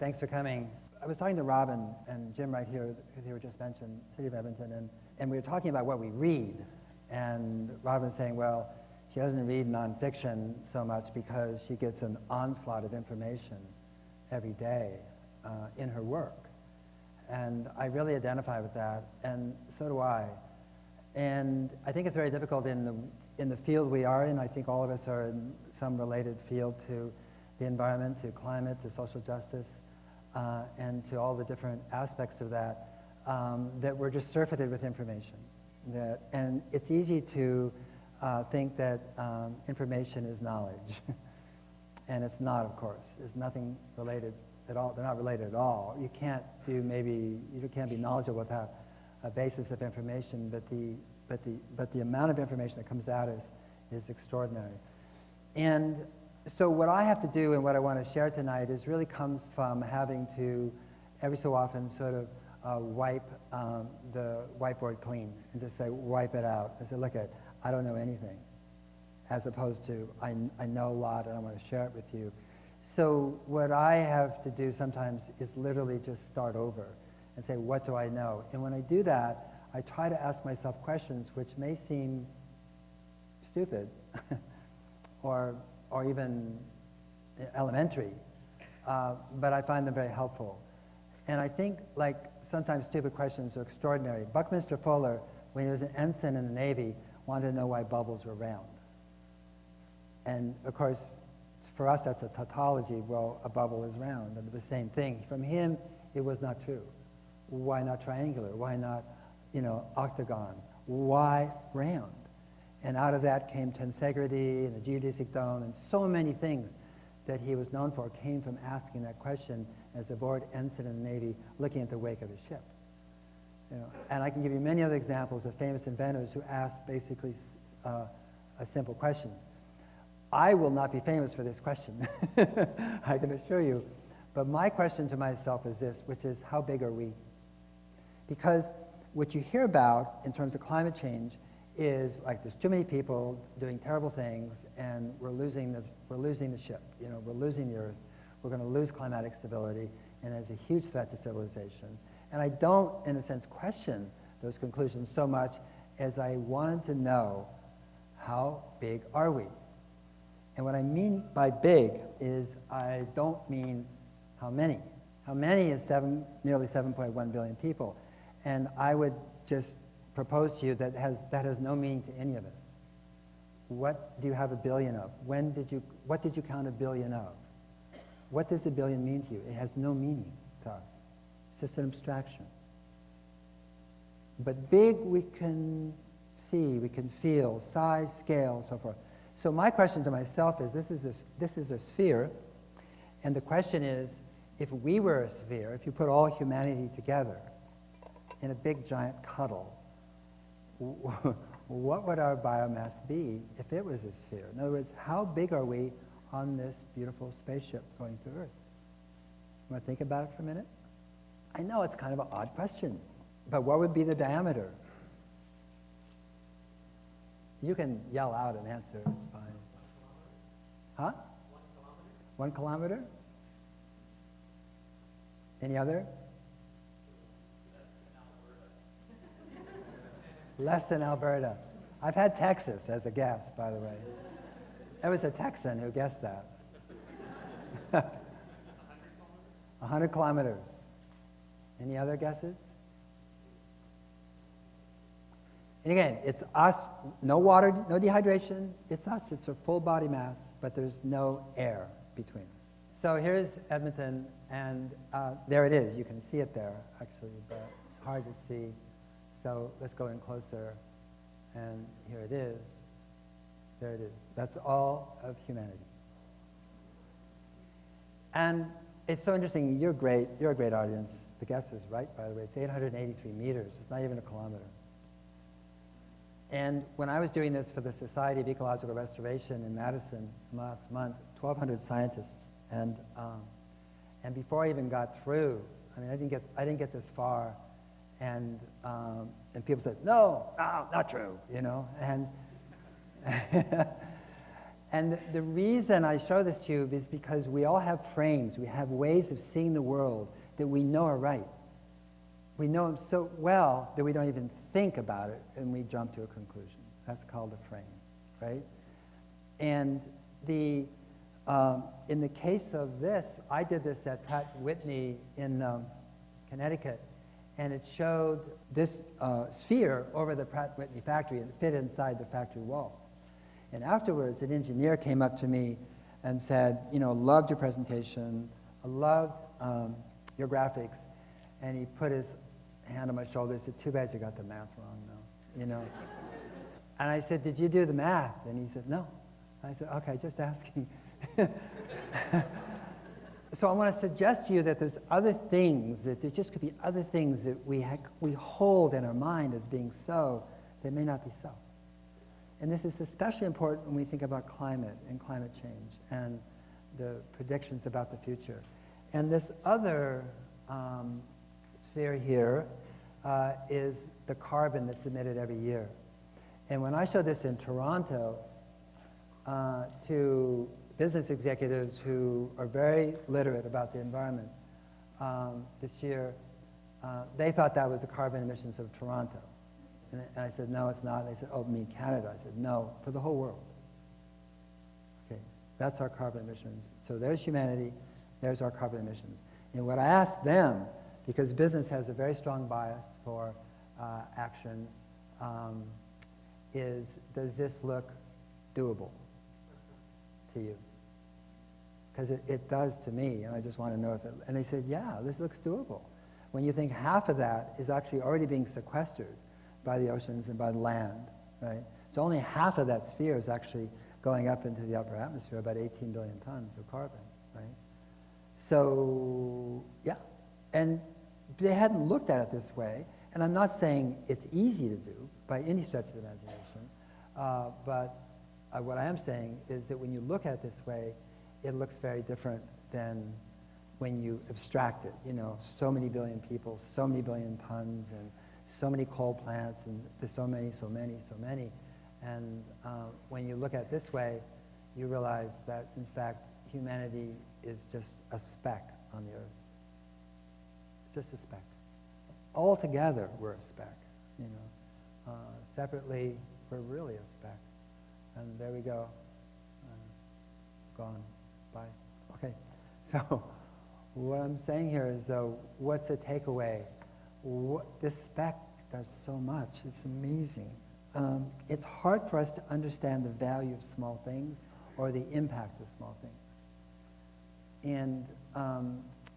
Thanks for coming. I was talking to Robin and Jim right here, who were just mentioned, City of Edmonton, and we were talking about what we read. And Robin was saying, well, she doesn't read nonfiction so much because she gets an onslaught of information every day in her work. And I really identify with that, and so do I. And I think it's very difficult in the field we are in. I think all of us are in some related field to the environment, to climate, to social justice, and to all the different aspects of that, that we're just surfeited with information. And it's easy to think that information is knowledge. And it's not, of course. There's nothing related at all. They're not related at all. You can't be knowledgeable without a basis of information, but the amount of information that comes at us is extraordinary. And so what I have to do and what I want to share tonight is really comes from having to every so often sort of wipe the whiteboard clean and just say, wipe it out. And say, look, I don't know anything, as opposed to I know a lot and I want to share it with you. So what I have to do sometimes is literally just start over and say, what do I know? And when I do that, I try to ask myself questions which may seem stupid or even elementary, but I find them very helpful. And I think, like, sometimes stupid questions are extraordinary. Buckminster Fuller, when he was an ensign in the Navy, wanted to know why bubbles were round. And of course, for us, that's a tautology. Well, a bubble is round, and the same thing. From him, it was not true. Why not triangular? Why not, octagon? Why round? And out of that came tensegrity and the geodesic dome, and so many things that he was known for came from asking that question as a board ensign in the Navy looking at the wake of the ship. And I can give you many other examples of famous inventors who asked basically simple questions. I will not be famous for this question, I can assure you. But my question to myself is this, which is, how big are we? Because what you hear about in terms of climate change is like there's too many people doing terrible things, and we're losing the ship. We're losing the Earth. We're going to lose climatic stability, and there's a huge threat to civilization. And I don't, in a sense, question those conclusions so much as I wanted to know, how big are we? And what I mean by big is I don't mean how many. How many is nearly 7.1 billion people. And I would just propose to you that has no meaning to any of us. What do you have a billion of? What did you count a billion of? What does a billion mean to you? It has no meaning to us. It's just an abstraction. But big we can see, we can feel, size, scale, so forth. So my question to myself is, this is a sphere, and the question is, if we were a sphere, if you put all humanity together in a big giant cuddle, what would our biomass be if it was a sphere? In other words, how big are we on this beautiful spaceship going through Earth? You want to think about it for a minute? I know it's kind of an odd question, but what would be the diameter? You can yell out an answer, it's fine. Huh? 1 kilometer? 1 kilometer? Any other? Less than Alberta. I've had Texas as a guess, by the way. There was a Texan who guessed that. 100 kilometers. Any other guesses? And again, it's us, no water, no dehydration. It's us, it's a full body mass, but there's no air between us. So here's Edmonton, and there it is. You can see it there, actually, but it's hard to see. So let's go in closer, and here it is. There it is. That's all of humanity. And it's so interesting. You're great. You're a great audience. The guess was right, by the way. It's 883 meters. It's not even a kilometer. And when I was doing this for the Society of Ecological Restoration in Madison last month, 1,200 scientists, and before I even got through, I mean, I didn't get this far, and people said, no, not true, and And the reason I show this to you is because we all have frames. We have ways of seeing the world that we know are right. We know them so well that we don't even think about it, and we jump to a conclusion. That's called a frame, right? And in the case of this, I did this at Pratt Whitney in Connecticut, and it showed this sphere over the Pratt Whitney factory, and it fit inside the factory walls. And afterwards, an engineer came up to me and said, you know, loved your presentation, I loved your graphics, and he put his hand on my shoulder and said, too bad you got the math wrong, though, you know. And I said, did you do the math? And he said, no. I said, okay, just asking. So I want to suggest to you that there's other things, that there just could be other things that we hold in our mind as being so, that may not be so. And this is especially important when we think about climate and climate change and the predictions about the future. And this other sphere here is the carbon that's emitted every year. And when I showed this in Toronto to business executives who are very literate about the environment this year, they thought that was the carbon emissions of Toronto. And I said, no, it's not. They said, oh, mean Canada? I said, no, for the whole world. Okay, that's our carbon emissions. So there's humanity, there's our carbon emissions. And what I asked them, because business has a very strong bias for action, is, does this look doable to you? Because it does to me, and I just want to know if it, and they said, yeah, this looks doable. When you think half of that is actually already being sequestered by the oceans and by the land, right? So only half of that sphere is actually going up into the upper atmosphere, about 18 billion tons of carbon, right? So, yeah. And they hadn't looked at it this way, and I'm not saying it's easy to do by any stretch of the imagination, but what I am saying is that when you look at it this way, it looks very different than when you abstract it. You know, so many billion people, so many billion tons, and so many coal plants, and there's so many. And when you look at it this way, you realize that, in fact, humanity is just a speck on the Earth. Just a speck. Altogether, we're a speck, you know. Separately, we're really a speck. And there we go. Gone. Bye. Okay. So what I'm saying here is, though, what's a takeaway? This speck does so much. It's amazing. It's hard for us to understand the value of small things or the impact of small things. And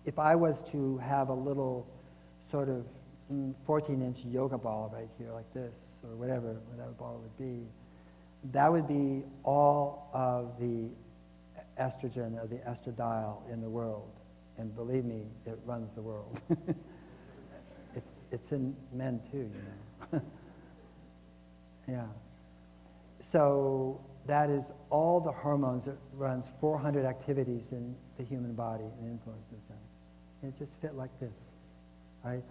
if I was to have a little sort of 14-inch yoga ball right here like this, or whatever that ball would be, that would be all of the estrogen or the estradiol in the world. And believe me, it runs the world. It's in men too, you know. Yeah. So that is all the hormones that runs 400 activities in the human body and influences them. And it just fit like this, right?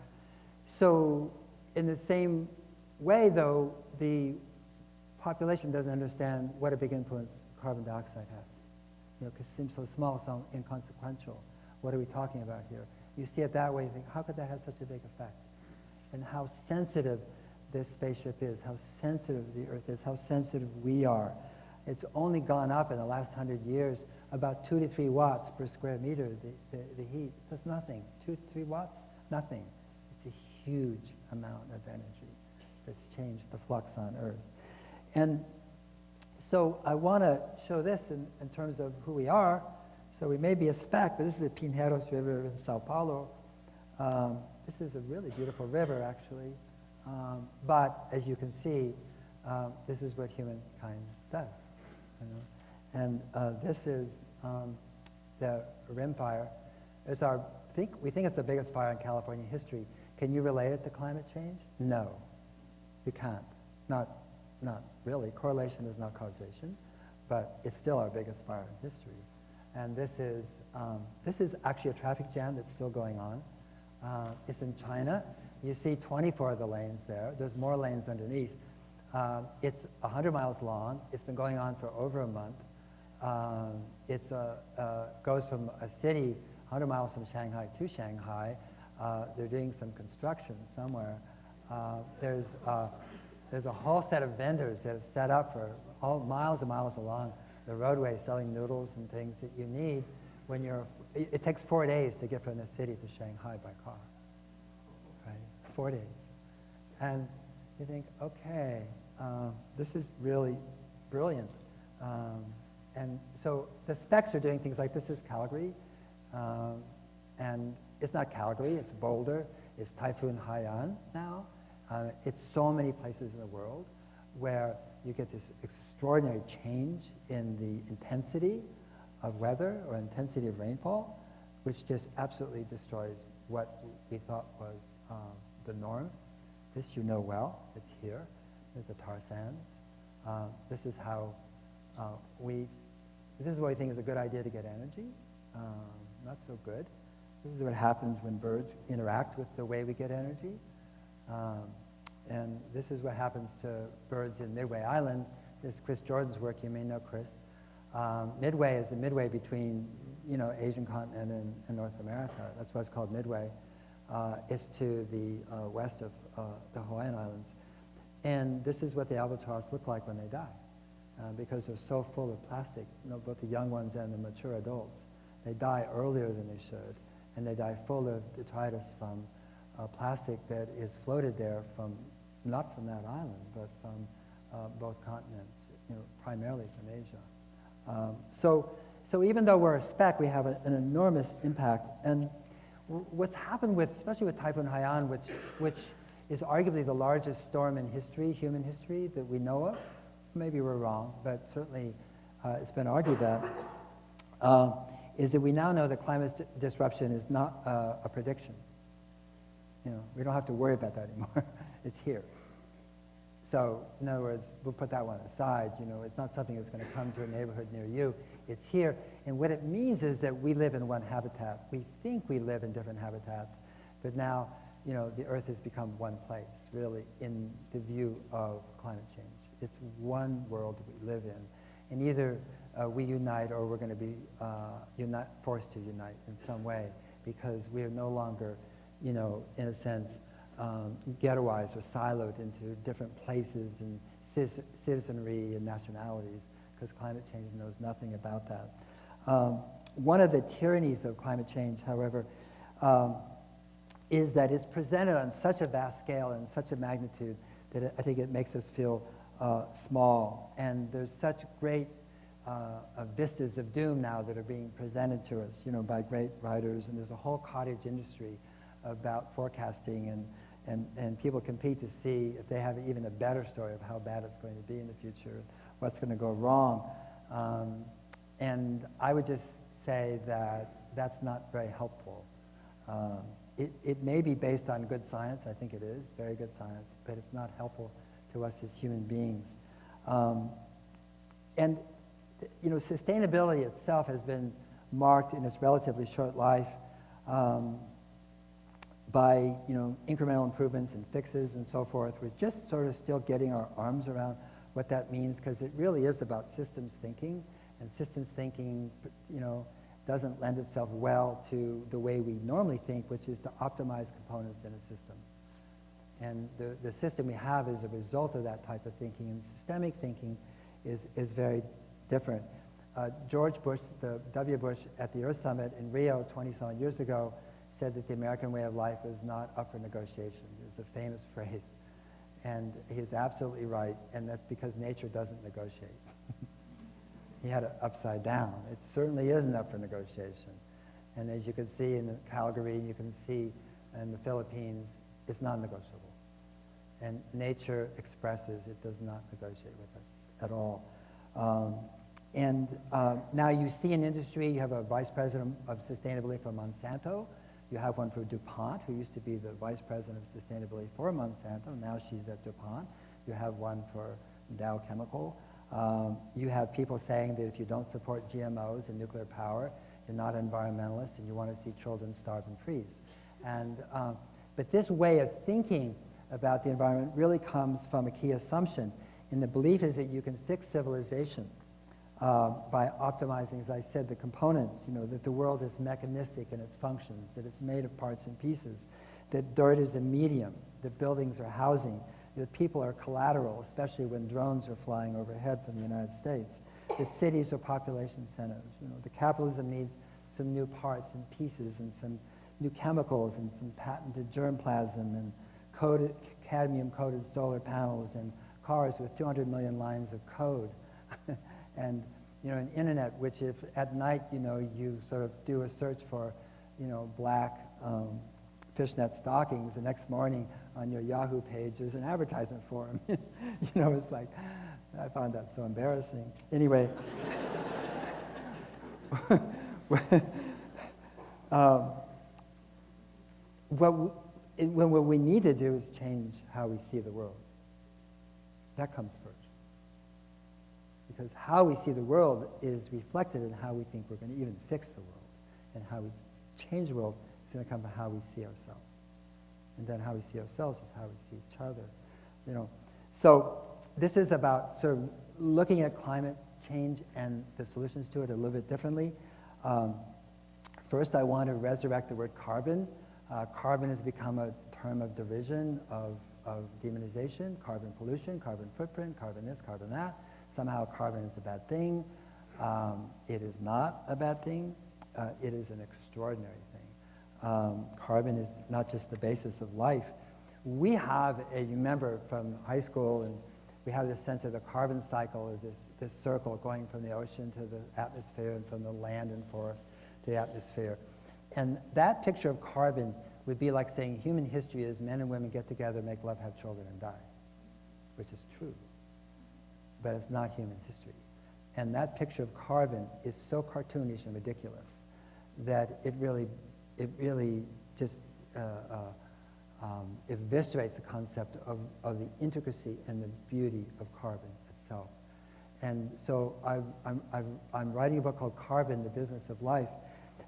So in the same way, though, the population doesn't understand what a big influence carbon dioxide has. You know, because it seems so small, so inconsequential. What are we talking about here? You see it that way, you think, how could that have such a big effect? And how sensitive this spaceship is, how sensitive the Earth is, how sensitive we are. It's only gone up in the last 100 years about 2 to 3 watts per square meter, the heat. That's nothing. 2 to 3 watts? Nothing. It's a huge amount of energy that's changed the flux on Earth. And so I want to show this in terms of who we are. So we may be a speck, but this is the Pinheiros River in Sao Paulo. This is a really beautiful river, actually. But as you can see, this is what humankind does. You know? And this is the rim fire. It's we think it's the biggest fire in California history. Can you relate it to climate change? No, you can't. Not really. Correlation is not causation, but it's still our biggest fire in history. And this is actually a traffic jam that's still going on. It's in China. You see 24 of the lanes there. There's more lanes underneath. It's 100 miles long. It's been going on for over a month. goes from a city 100 miles from Shanghai to Shanghai. They're doing some construction somewhere. There's a whole set of vendors that have set up for miles and miles along the roadway selling noodles and things that you need when it takes 4 days to get from the city to Shanghai by car, right? 4 days. And you think, okay, this is really brilliant. And so the specs are doing things like this is Calgary, and it's not Calgary, it's Boulder, it's Typhoon Haiyan now. It's so many places in the world where you get this extraordinary change in the intensity of weather or intensity of rainfall, which just absolutely destroys what we thought was the norm. This you know well, it's here. There's the tar sands. This is what we think is a good idea to get energy. Not so good. This is what happens when birds interact with the way we get energy. And this is what happens to birds in Midway Island. This is Chris Jordan's work. You may know Chris. Midway is the midway between, Asian continent and North America. That's why it's called Midway. It's to the west of the Hawaiian Islands. And this is what the albatross look like when they die, because they're so full of plastic, both the young ones and the mature adults. They die earlier than they should, and they die full of detritus from plastic that is floated there not from that island, but from both continents, primarily from Asia. So even though we're a speck, we have an enormous impact. And what's happened especially with Typhoon Haiyan, which is arguably the largest storm in history, human history, that we know of. Maybe we're wrong, but certainly it's been argued that, is that we now know that climate disruption is not a prediction. We don't have to worry about that anymore. It's here. So, in other words, we'll put that one aside. It's not something that's going to come to a neighborhood near you. It's here. And what it means is that we live in one habitat. We think we live in different habitats, but now, the Earth has become one place, really, in the view of climate change. It's one world that we live in. And either we unite or we're going to be forced to unite in some way, because we are no longer, in a sense, ghettoized or siloed into different places and citizenry and nationalities, because climate change knows nothing about that. One of the tyrannies of climate change, however, is that it's presented on such a vast scale and such a magnitude that I think it makes us feel small. And there's such great vistas of doom now that are being presented to us, by great writers, and there's a whole cottage industry about forecasting, and people compete to see if they have even a better story of how bad it's going to be in the future, what's going to go wrong. And I would just say that that's not very helpful. It may be based on good science. I think it is, very good science, but it's not helpful to us as human beings. And sustainability itself has been marked in its relatively short life by incremental improvements and fixes and so forth. We're just sort of still getting our arms around what that means, because it really is about systems thinking, and systems thinking doesn't lend itself well to the way we normally think, which is to optimize components in a system. And the system we have is a result of that type of thinking, and systemic thinking is very different. George Bush, W. Bush, at the Earth Summit in Rio 20-some years ago, said that the American way of life is not up for negotiation. It's a famous phrase. And he's absolutely right, and that's because nature doesn't negotiate. He had it upside down. It certainly isn't up for negotiation. And as you can see in Calgary, you can see in the Philippines, it's non-negotiable. And nature expresses, it does not negotiate with us at all. Now you see in industry, you have a vice president of sustainability for Monsanto. You have one for DuPont, who used to be the vice president of sustainability for Monsanto. Now she's at DuPont. You have one for Dow Chemical. You have people saying that if you don't support GMOs and nuclear power, you're not an environmentalist and you want to see children starve and freeze. But this way of thinking about the environment really comes from a key assumption. And the belief is that you can fix civilization by optimizing, as I said, the components, that the world is mechanistic in its functions, that it's made of parts and pieces, that dirt is a medium, that buildings are housing, that people are collateral, especially when drones are flying overhead from the United States, that cities are population centers. The capitalism needs some new parts and pieces and some new chemicals and some patented germplasm and cadmium-coated solar panels and cars with 200 million lines of code. And an internet, which if at night, you sort of do a search for, black fishnet stockings, the next morning on your Yahoo page, there's an advertisement for them. It's like, I found that so embarrassing. Anyway, what we need to do is change how we see the world. That comes first. Because how we see the world is reflected in how we think we're going to even fix the world. And how we change the world is going to come from how we see ourselves. And then how we see ourselves is how we see each other. So this is about sort of looking at climate change and the solutions to it a little bit differently. First, I want to resurrect the word carbon. Carbon has become a term of derision, of demonization, carbon pollution, carbon footprint, carbon this, carbon that. Somehow carbon is a bad thing. It is not a bad thing. It is an extraordinary thing. Carbon is not just the basis of life. We have, you remember from high school, and we have this sense of the carbon cycle, or this circle going from the ocean to the atmosphere and from the land and forest to the atmosphere. And that picture of carbon would be like saying human history is men and women get together, make love, have children, and die, which is true. But it's not human history. And that picture of carbon is so cartoonish and ridiculous that it really just eviscerates the concept of the intricacy and the beauty of carbon itself. And so I'm writing a book called Carbon, the Business of Life.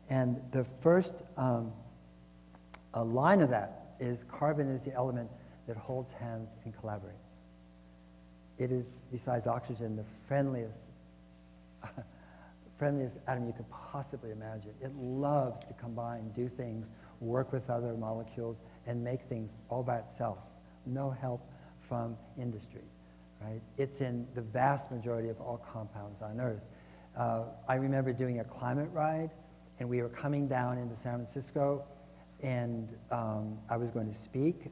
And the first a line of that is carbon is the element that holds hands and collaborates. It is, besides oxygen, the friendliest atom you could possibly imagine. It loves to combine, do things, work with other molecules, and make things all by itself. No help from industry, right? It's in the vast majority of all compounds on Earth. I remember doing a climate ride, and we were coming down into San Francisco, and I was going to speak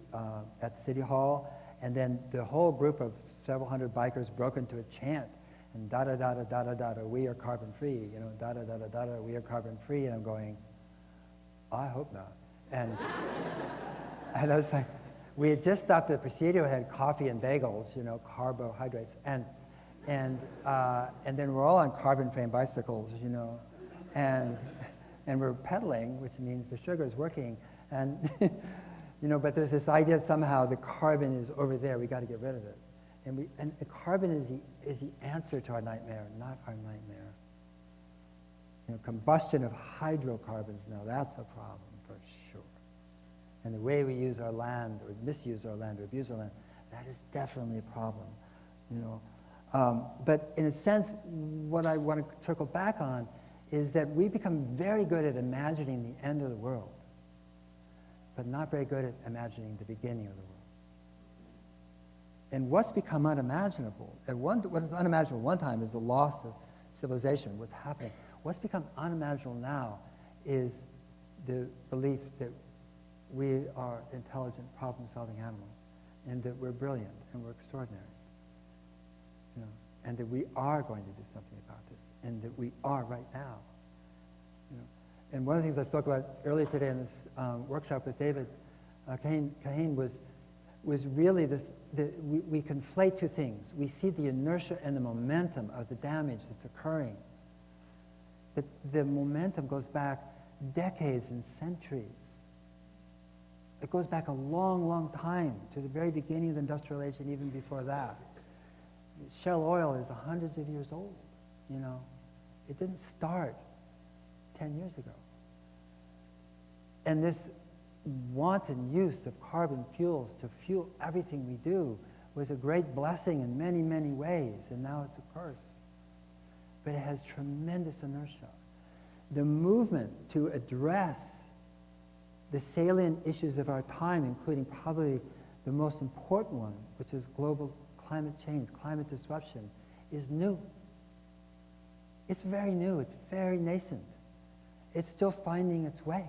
at City Hall, and then the whole group of several hundred bikers broke into a chant, and da-da-da-da-da-da-da, we are carbon-free, da-da-da-da-da-da, we are carbon-free, and I'm going, I hope not. And I was like, we had just stopped at the Presidio, had coffee and bagels, carbohydrates, and then we're all on carbon-frame bicycles, and we're pedaling, which means the sugar is working, and but there's this idea somehow the carbon is over there, we got to get rid of it. And carbon is the answer to our nightmare, not our nightmare. Combustion of hydrocarbons, now that's a problem for sure. And the way we use our land, or misuse our land, or abuse our land, that is definitely a problem. But in a sense, what I want to circle back on is that we become very good at imagining the end of the world, but not very good at imagining the beginning of the world. And what's become unimaginable, what is unimaginable one time is the loss of civilization, what's happening. What's become unimaginable now is the belief that we are intelligent, problem-solving animals, and that we're brilliant and we're extraordinary. And that we are going to do something about this, and that we are right now. And one of the things I spoke about earlier today in this workshop with David Kahane was really this, we conflate two things. We see the inertia and the momentum of the damage that's occurring. But the momentum goes back decades and centuries. It goes back a long, long time to the very beginning of the industrial age and even before that. Shell oil is hundreds of years old, It didn't start 10 years ago. And this wanton use of carbon fuels to fuel everything we do was a great blessing in many, many ways, and now it's a curse. but it has tremendous inertia. The movement to address the salient issues of our time, including probably the most important one, which is global climate change, climate disruption, is new. It's very new, it's very nascent. It's still finding its way.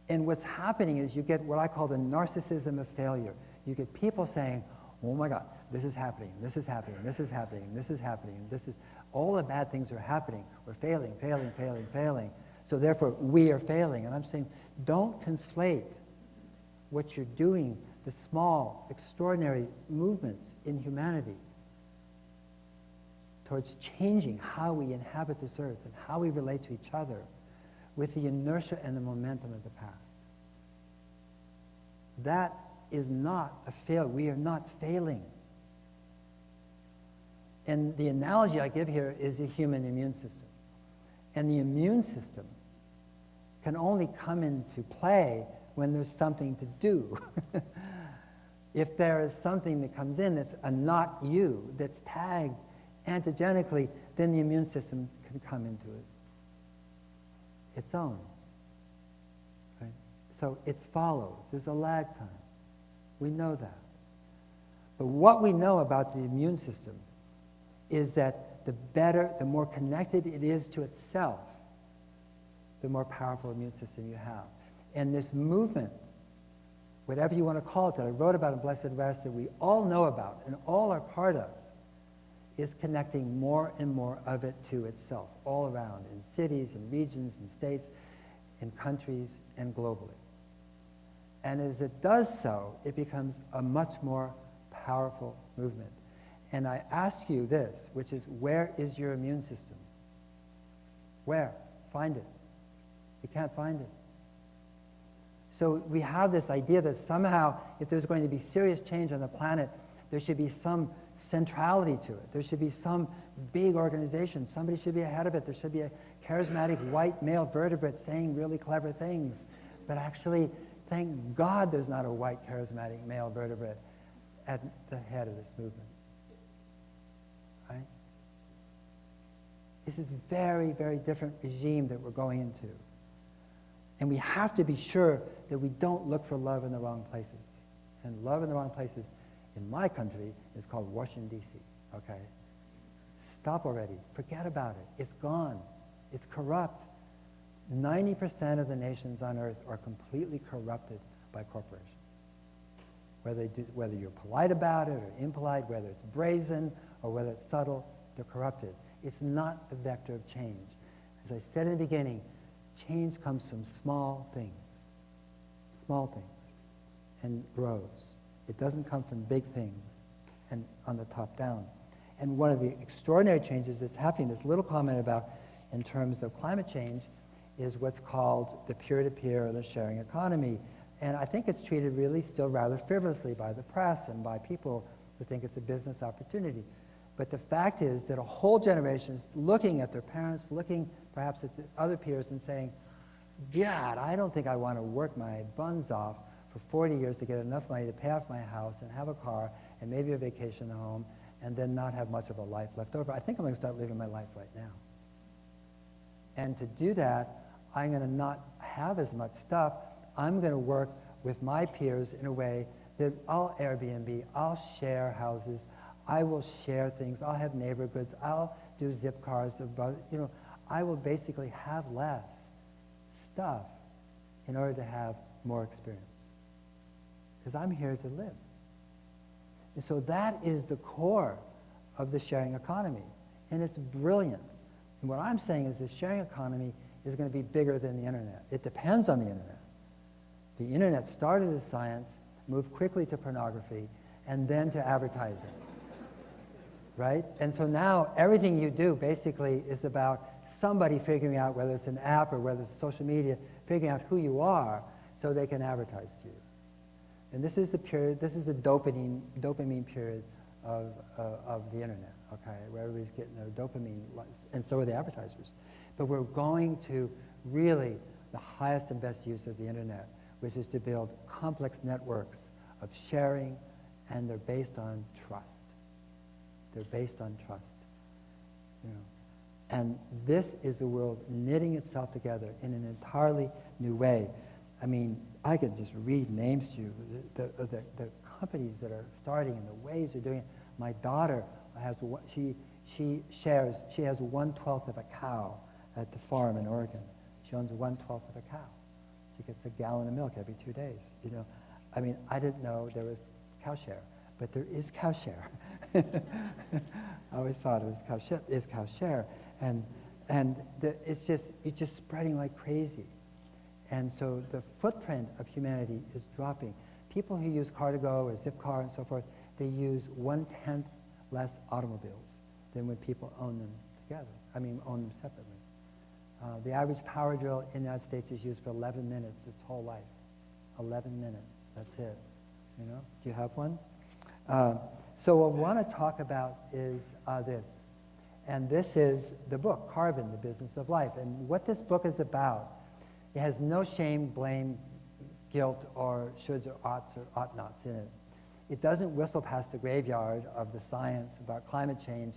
And what's happening is you get what I call the narcissism of failure. You get people saying, oh my God, this is happening, this is happening, this is happening, this is happening, this is, all the bad things are happening. We're failing, failing, failing, failing. So therefore, we are failing. And I'm saying, don't conflate what you're doing, the small, extraordinary movements in humanity towards changing how we inhabit this earth and how we relate to each other, with the inertia and the momentum of the past. That is not a failure. We are not failing. And the analogy I give here is the human immune system. And the immune system can only come into play when there's something to do. If there is something that comes in that's a not you, that's tagged antigenically, then the immune system can come into it its own. Right? So it follows. There's a lag time. We know that. But what we know about the immune system is that the better, the more connected it is to itself, the more powerful immune system you have. And this movement, whatever you want to call it, that I wrote about in Blessed Rest, that we all know about and all are part of, is connecting more and more of it to itself, all around, in cities, in regions, in states, in countries, and globally. And as it does so, it becomes a much more powerful movement. And I ask you this, which is, where is your immune system? Where? Find it. You can't find it. So we have this idea that somehow, if there's going to be serious change on the planet, there should be some centrality to it. There should be some big organization. Somebody should be ahead of it. There should be a charismatic white male vertebrate saying really clever things. But actually, thank God there's not a white charismatic male vertebrate at the head of this movement. Right? This is a very, very different regime that we're going into. And we have to be sure that we don't look for love in the wrong places. And love in the wrong places in my country is called Washington, D.C., okay? Stop already. Forget about it. It's gone. It's corrupt. 90% of the nations on earth are completely corrupted by corporations. Whether you're polite about it or impolite, whether it's brazen or whether it's subtle, they're corrupted. It's not the vector of change. As I said in the beginning, change comes from small things, and grows. It doesn't come from big things and on the top down. And one of the extraordinary changes that's happening, this little comment about in terms of climate change, is what's called the peer-to-peer or the sharing economy. And I think it's treated really still rather frivolously by the press and by people who think it's a business opportunity. But the fact is that a whole generation is looking at their parents, looking perhaps at the other peers and saying, God, I don't think I want to work my buns off for 40 years to get enough money to pay off my house and have a car and maybe a vacation home and then not have much of a life left over. I think I'm going to start living my life right now. And to do that, I'm going to not have as much stuff. I'm going to work with my peers in a way that I'll Airbnb, I'll share houses, I will share things, I'll have neighbor goods, I'll do zip cars, I will basically have less stuff in order to have more experience. Because I'm here to live. And so that is the core of the sharing economy. And it's brilliant. And what I'm saying is the sharing economy is going to be bigger than the internet. It depends on the internet. The internet started as science, moved quickly to pornography, and then to advertising. Right? And so now everything you do basically is about somebody figuring out, whether it's an app or whether it's social media, figuring out who you are so they can advertise to you. And this is the period, this is the dopamine period of the internet, okay, where everybody's getting their dopamine, and so are the advertisers. But we're going to really the highest and best use of the internet, which is to build complex networks of sharing, and they're based on trust. They're based on trust. you know. And this is the world knitting itself together in an entirely new way. I mean, I could just read names to you, the companies that are starting and the ways they're doing it. My daughter has, she has 1/12 of a cow at the farm in Oregon. She owns 1/12 of a cow. She gets a gallon of milk every 2 days, you know. I mean, I didn't know there was cow share, but there is cow share. I always thought it was cow share. And it's just spreading like crazy. And so the footprint of humanity is dropping. People who use car-to-go or Zipcar and so forth, they use 1/10 less automobiles than when people own them together. I mean, own them separately. The average power drill in the United States is used for 11 minutes its whole life. 11 minutes, that's it. You know, do you have one? So what we want to talk about is this. And this is the book, Carbon, the Business of Life. And what this book is about, it has no shame, blame, guilt, or shoulds or oughts or ought-nots in it. It doesn't whistle past the graveyard of the science about climate change.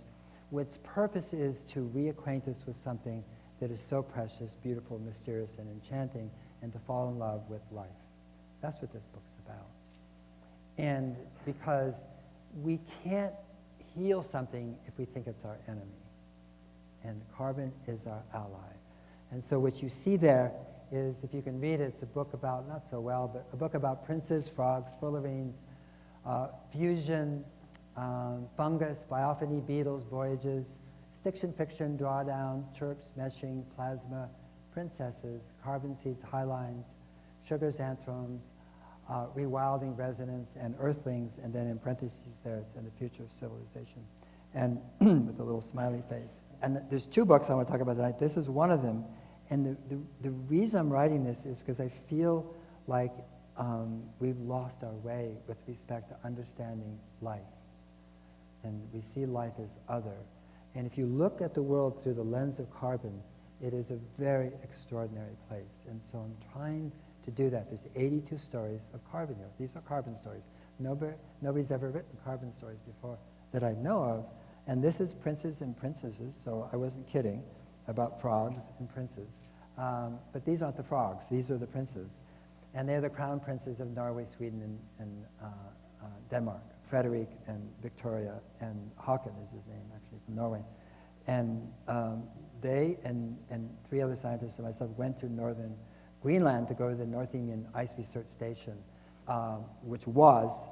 Its purpose is to reacquaint us with something that is so precious, beautiful, mysterious, and enchanting, and to fall in love with life. That's what this book's about. And because we can't heal something if we think it's our enemy. And carbon is our ally. And so what you see there is, if you can read it, it's a book about, not so well, but a book about princes, frogs, fullerenes, fusion, fungus, biophony, beetles, voyages, stiction, fiction, drawdown, chirps, meshing, plasma, princesses, carbon seeds, highlines, sugars, anthromes, rewilding, resonance, and earthlings, and then in parentheses there it's in the future of civilization, and with a little smiley face. And there's 2 books I want to talk about tonight. This is one of them, and the reason I'm writing this is because I feel like we've lost our way with respect to understanding life. And we see life as other. And if you look at the world through the lens of carbon, it is a very extraordinary place. And so I'm trying to do that. There's 82 stories of carbon here. These are carbon stories. Nobody's ever written carbon stories before that I know of. And this is Princes and Princesses, so I wasn't kidding about frogs and princes. But these aren't the frogs. These are the princes. And they're the crown princes of Norway, Sweden, and Denmark. Frederick and Victoria, and Hawken is his name, actually, from Norway. And they and 3 other scientists and myself went to northern Greenland to go to the North Indian Ice Research Station, which was,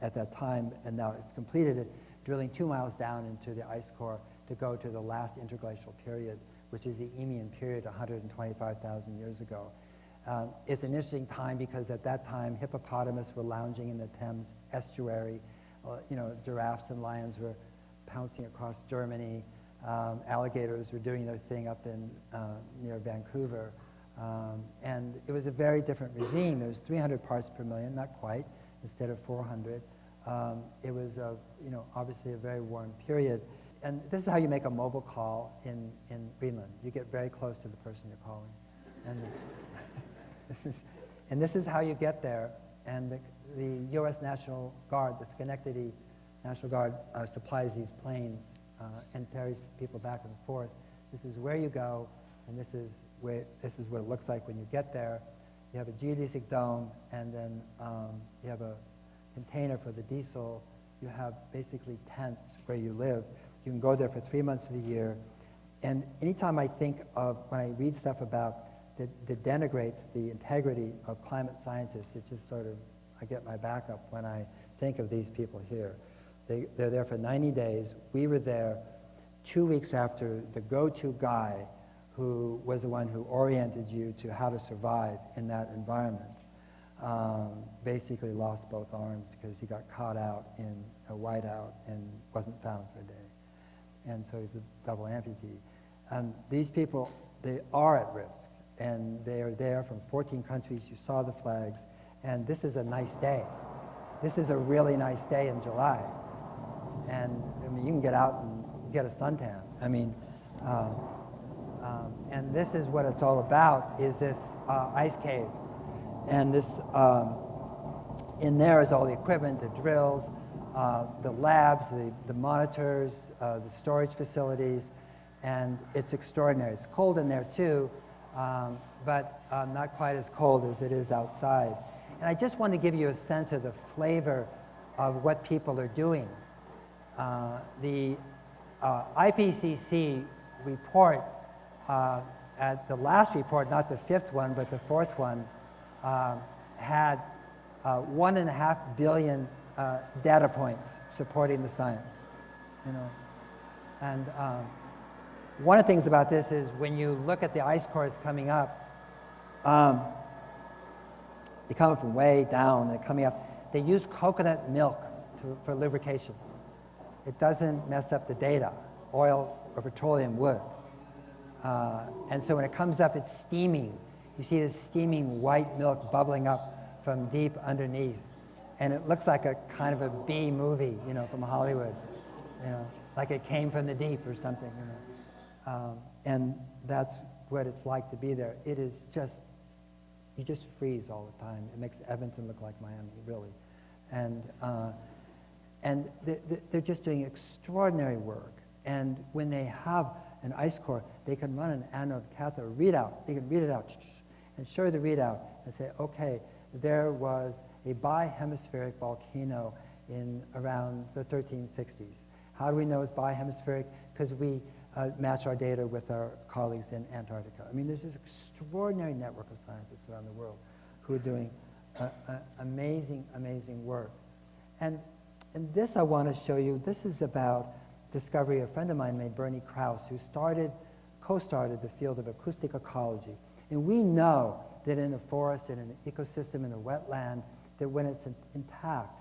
at that time, and now it's completed it, drilling 2 miles down into the ice core to go to the last interglacial period, which is the Eemian period 125,000 years ago. It's an interesting time because at that time, hippopotamus were lounging in the Thames estuary. You know, giraffes and lions were pouncing across Germany. Alligators were doing their thing up in near Vancouver. And it was a very different regime. There was 300 parts per million, not quite, instead of 400. It was, obviously a very warm period. And this is how you make a mobile call in Greenland. You get very close to the person you're calling. And this is how you get there. And the U.S. National Guard, the Schenectady National Guard, supplies these planes and ferries people back and forth. This is where you go, and this is what it looks like when you get there. You have a geodesic dome, and then you have a container for the diesel. You have basically tents where you live. You can go there for 3 months of the year. And anytime I think of, when I read stuff about that denigrates the integrity of climate scientists, it just sort of, I get my back up when I think of these people here. They're there for 90 days. We were there 2 weeks after the go-to guy who was the one who oriented you to how to survive in that environment. Basically lost both arms because he got caught out in a whiteout and wasn't found for a day. And so he's a double amputee. And these people, they are at risk. And they are there from 14 countries. You saw the flags. And this is a nice day. This is a really nice day in July. And I mean, you can get out and get a suntan. I mean, and this is what it's all about, is this ice cave. And this, in there is all the equipment, the drills, the labs, the monitors, the storage facilities, and it's extraordinary. It's cold in there too, but not quite as cold as it is outside. And I just want to give you a sense of the flavor of what people are doing. The IPCC report, at the last report, not the fifth one, but the fourth one, had 1.5 billion data points supporting the science, you know. And one of the things about this is when you look at the ice cores coming up, they come from way down, they're coming up. They use coconut milk for lubrication. It doesn't mess up the data. Oil or petroleum would. And so when it comes up, it's steaming. You see this steaming white milk bubbling up from deep underneath. And it looks like a kind of a B movie, you know, from Hollywood, you know, like it came from the deep or something, you know. And that's what it's like to be there. It is just, you just freeze all the time. It makes Edmonton look like Miami, really. And they're just doing extraordinary work. And when they have an ice core, they can run an anode cathode readout. They can read it out and show the readout and say, okay, there was a bihemispheric volcano in around the 1360s. How do we know it's bihemispheric? Because we match our data with our colleagues in Antarctica. I mean, there's this extraordinary network of scientists around the world who are doing amazing, amazing work. And this I want to show you. This is about discovery a friend of mine named Bernie Krause, who co-started the field of acoustic ecology. And we know that in a forest, in an ecosystem, in a wetland, that when it's intact,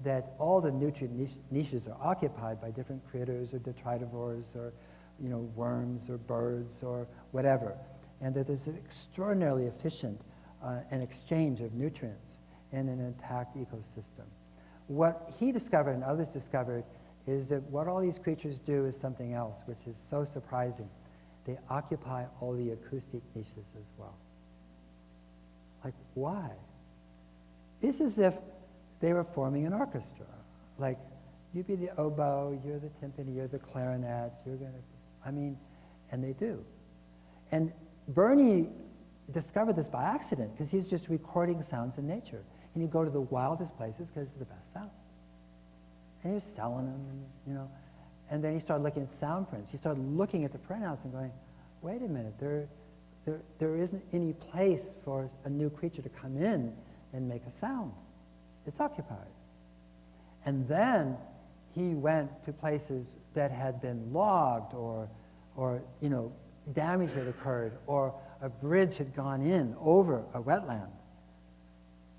that all the nutrient niches are occupied by different critters or detritivores or, you know, worms or birds or whatever. And that there's an extraordinarily efficient an exchange of nutrients in an intact ecosystem. What he discovered and others discovered is that what all these creatures do is something else, which is so surprising. They occupy all the acoustic niches as well. Like, why? It's as if they were forming an orchestra. Like, you be the oboe, you're the timpani, you're the clarinet, you're going to, I mean, and they do. And Bernie discovered this by accident because he's just recording sounds in nature. And you go to the wildest places because they're the best sounds. And he was selling them, and, you know. And then he started looking at sound prints. He started looking at the printouts and going, wait a minute, there isn't any place for a new creature to come in and make a sound. It's occupied. And then he went to places that had been logged or you know, damage had occurred, or a bridge had gone in over a wetland.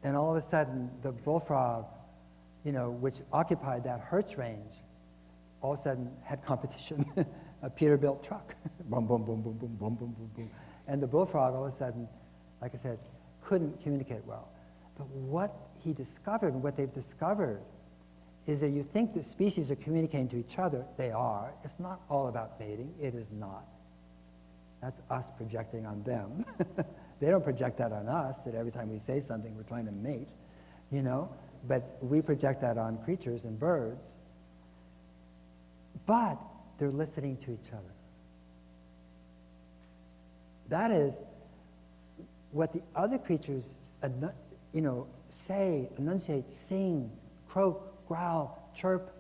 And all of a sudden, the bullfrog, you know, which occupied that Hertz range, all of a sudden had competition. A Peterbilt truck. Boom, boom, boom, boom, boom, boom, boom, boom, boom. And the bullfrog, all of a sudden, like I said, couldn't communicate well. But what he discovered, and what they've discovered, is that you think that species are communicating to each other. They are. It's not all about mating. It is not. That's us projecting on them. They don't project that on us, that every time we say something, we're trying to mate, you know? But we project that on creatures and birds. But they're listening to each other. That is what the other creatures, you know, say, enunciate, sing, croak, growl, chirp,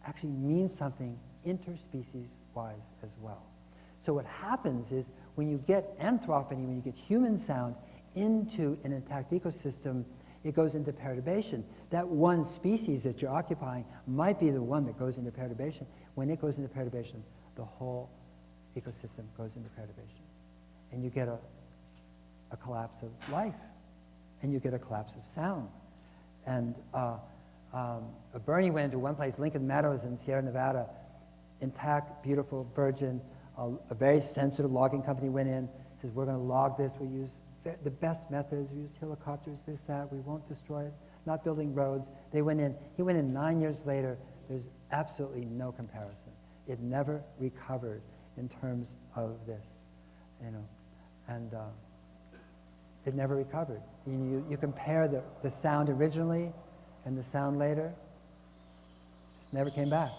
actually means something interspecies-wise as well. So what happens is when you get anthrophony, when you get human sound into an intact ecosystem, it goes into perturbation. That one species that you're occupying might be the one that goes into perturbation. When it goes into perturbation, the whole ecosystem goes into perturbation. And you get a collapse of life, and you get a collapse of sound. And Bernie went to one place, Lincoln Meadows in Sierra Nevada, intact, beautiful, virgin. A very sensitive logging company went in, says, we're going to log this. We use the best methods. We use helicopters, this, that. We won't destroy it. Not building roads. They went in. He went in 9 years later. There's absolutely no comparison. It never recovered in terms of this, you know. And it never recovered. You compare the sound originally and the sound later, never came back.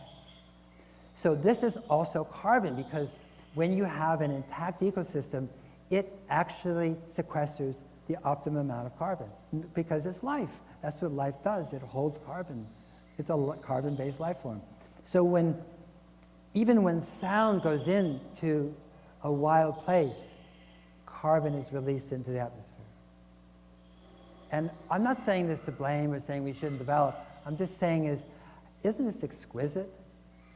So this is also carbon, because when you have an intact ecosystem, it actually sequesters the optimum amount of carbon, because it's life. That's what life does. It holds carbon. It's a carbon-based life form. So even when sound goes into a wild place, carbon is released into the atmosphere. And I'm not saying this to blame or saying we shouldn't develop. I'm just saying isn't this exquisite?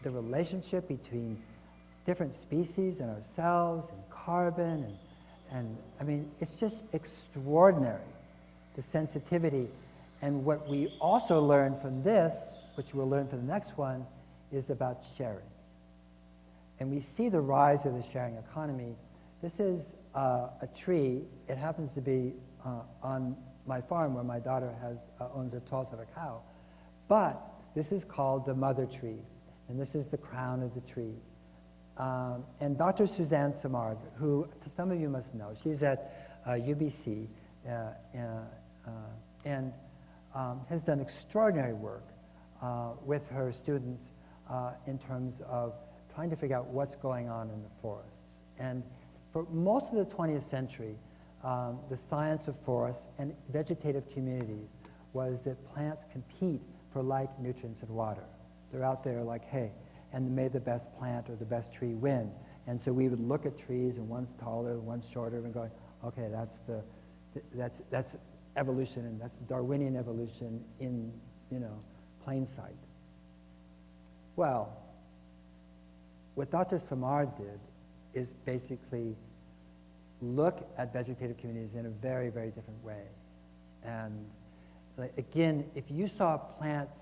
The relationship between different species and ourselves and carbon and I mean, it's just extraordinary, the sensitivity. And what we also learn from this, which we'll learn for the next one, is about sharing. And we see the rise of the sharing economy. This is a tree. It happens to be on my farm where my daughter owns a 12-head cow. But this is called the mother tree, and this is the crown of the tree. And Dr. Suzanne Simard, who some of you must know, she's at UBC and has done extraordinary work with her students in terms of trying to figure out what's going on in the forests. And for most of the 20th century, the science of forests and vegetative communities was that plants compete for like nutrients and water. They're out there like, hey, and may the best plant or the best tree win. And so we would look at trees, and one's taller, one's shorter, and going, okay, that's evolution, and that's Darwinian evolution in, plain sight. Well, what Dr. Simard did is basically look at vegetative communities in a very, very different way. And again, if you saw plants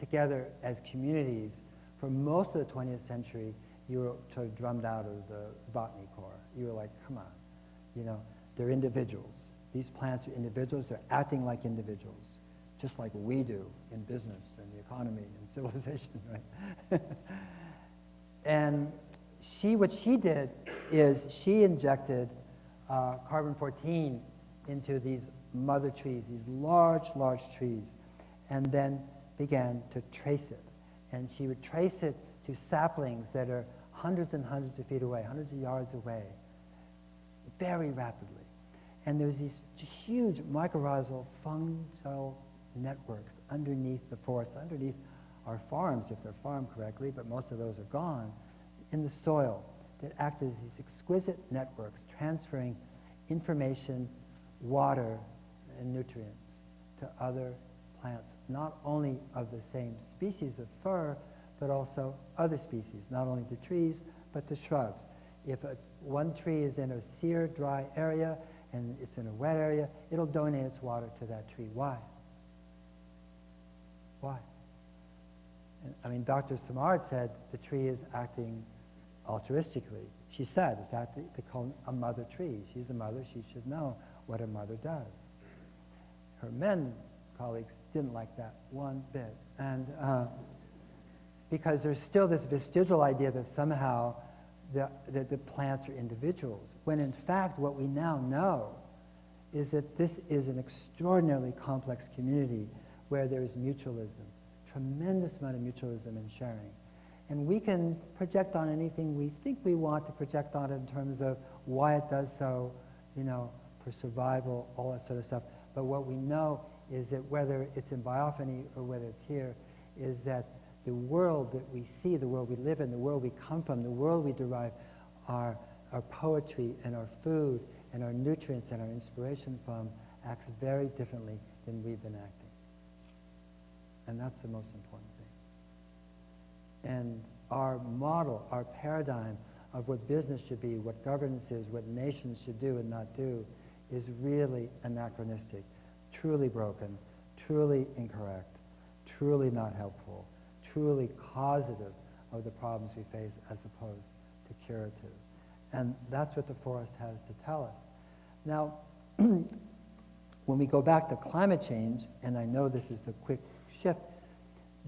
together as communities, for most of the 20th century, you were sort of drummed out of the botany corps. You were like, come on, they're individuals. These plants are individuals. They're acting like individuals, just like we do in business and the economy and civilization, right? And what she did is she injected carbon-14 into these mother trees, these large, large trees, and then began to trace it. And she would trace it to saplings that are hundreds and hundreds of feet away, hundreds of yards away, very rapidly. And there's these huge mycorrhizal fungal networks underneath the forest, underneath our farms, if they're farmed correctly, but most of those are gone, in the soil, that act as these exquisite networks, transferring information, water, and nutrients to other plants, not only of the same species of fir, but also other species, not only the trees, but the shrubs. If one tree is in a sere, dry area, and it's in a wet area, it'll donate its water to that tree. Why? Why? And, I mean, Dr. Simard said the tree is acting altruistically. She said it's acting, they call it a mother tree. She's a mother, she should know what a mother does. Her men colleagues didn't like that one bit. And because there's still this vestigial idea that somehow the plants are individuals, when in fact what we now know is that this is an extraordinarily complex community where there's mutualism, tremendous amount of mutualism and sharing. And we can project on anything we think we want to project on it in terms of why it does so, for survival, all that sort of stuff. But what we know is that whether it's in biophony or whether it's here, is that the world that we see, the world we live in, the world we come from, the world we derive our poetry and our food and our nutrients and our inspiration from acts very differently than we've been acting. And that's the most important thing. And our model, our paradigm of what business should be, what governance is, what nations should do and not do, is really anachronistic, truly broken, truly incorrect, truly not helpful, truly causative of the problems we face as opposed to curative. And that's what the forest has to tell us. Now, when we go back to climate change, and I know this is a quick shift,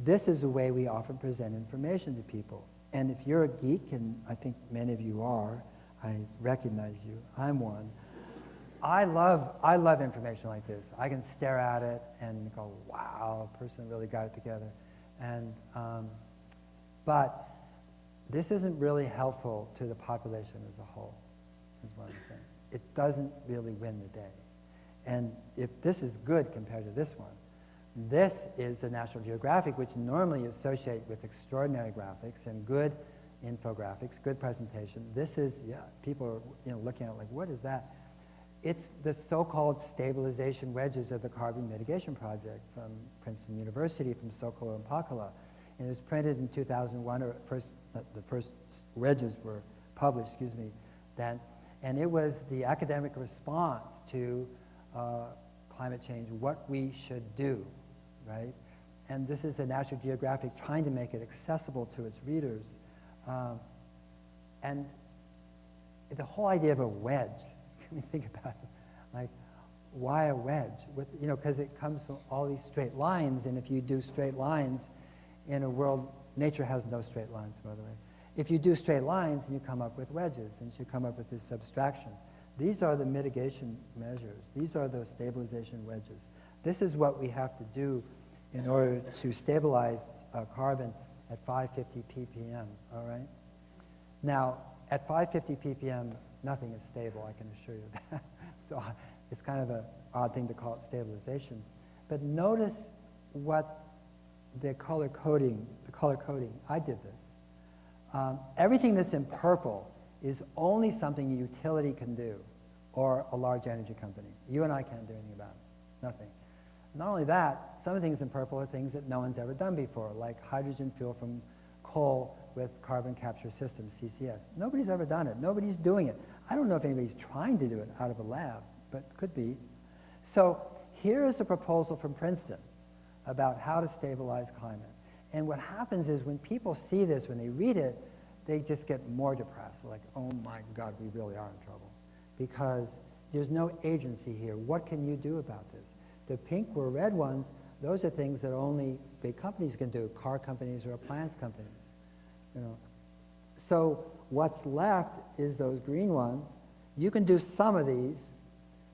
this is a way we often present information to people. And if you're a geek, and I think many of you are, I recognize you, I'm one, I love information like this. I can stare at it and go, wow, a person really got it together. And, but this isn't really helpful to the population as a whole, is what I'm saying. It doesn't really win the day. And if this is good compared to this one, this is the National Geographic, which normally you associate with extraordinary graphics and good infographics, good presentation. This is, yeah, people are looking at it like, what is that? It's the so-called stabilization wedges of the Carbon Mitigation Project from Princeton University, from Sokolow and Pakala. And it was printed in 2001, or the first wedges were published, then. And it was the academic response to climate change, what we should do, right? And this is the National Geographic trying to make it accessible to its readers. And the whole idea of a wedge, I mean, think about it. Like, why a wedge? Because it comes from all these straight lines, and if you do straight lines in a world, nature has no straight lines, by the way. If you do straight lines, you come up with wedges, and you come up with this abstraction. These are the mitigation measures. These are the stabilization wedges. This is what we have to do in order to stabilize carbon at 550 ppm, all right? Now, at 550 ppm, nothing is stable, I can assure you that. So it's kind of an odd thing to call it stabilization. But notice what the color coding, I did this. Everything that's in purple is only something a utility can do, or a large energy company. You and I can't do anything about it, nothing. Not only that, some of the things in purple are things that no one's ever done before, like hydrogen fuel from coal with carbon capture systems, CCS. Nobody's ever done it. Nobody's doing it. I don't know if anybody's trying to do it out of a lab, but could be. So here is a proposal from Princeton about how to stabilize climate. And what happens is when people see this, when they read it, they just get more depressed, like, oh my God, we really are in trouble. Because there's no agency here. What can you do about this? The pink or red ones, those are things that only big companies can do, car companies or appliance companies. So what's left is those green ones. You can do some of these.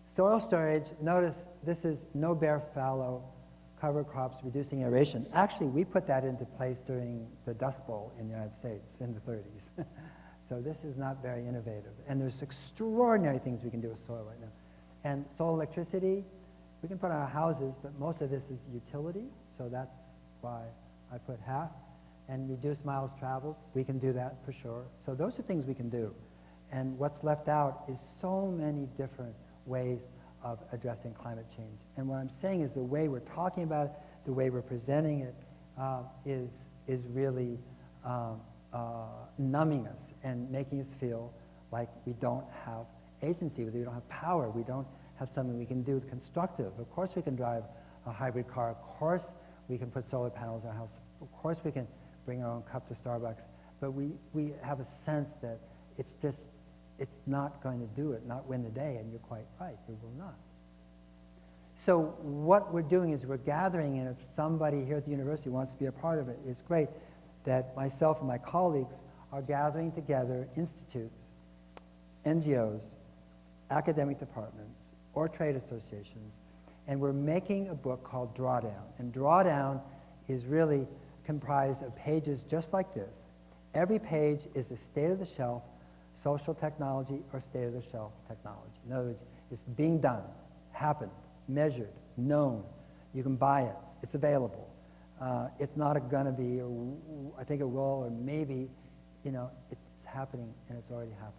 Soil storage, notice this is no bare fallow, cover crops, reducing aeration. Actually, we put that into place during the Dust Bowl in the United States in the 30s. So this is not very innovative. And there's extraordinary things we can do with soil right now. And solar electricity, we can put on our houses, but most of this is utility, so that's why I put half. And reduce miles traveled, we can do that for sure. So those are things we can do. And what's left out is so many different ways of addressing climate change. And what I'm saying is the way we're talking about it, the way we're presenting it, is really numbing us and making us feel like we don't have agency, we don't have power, we don't have something we can do constructive. Of course we can drive a hybrid car, of course we can put solar panels on our house, of course we can bring our own cup to Starbucks, but we have a sense that it's not going to do it, not win the day, and you're quite right, it will not. So what we're doing is we're gathering, and if somebody here at the university wants to be a part of it, it's great that myself and my colleagues are gathering together institutes, NGOs, academic departments, or trade associations, and we're making a book called Drawdown. And Drawdown is really comprised of pages just like this. Every page is a state-of-the-shelf social technology or state-of-the-shelf technology. In other words, it's being done, happened, measured, known. You can buy it. It's available. It's not gonna be, or I think it will, or maybe, it's happening, and it's already happened.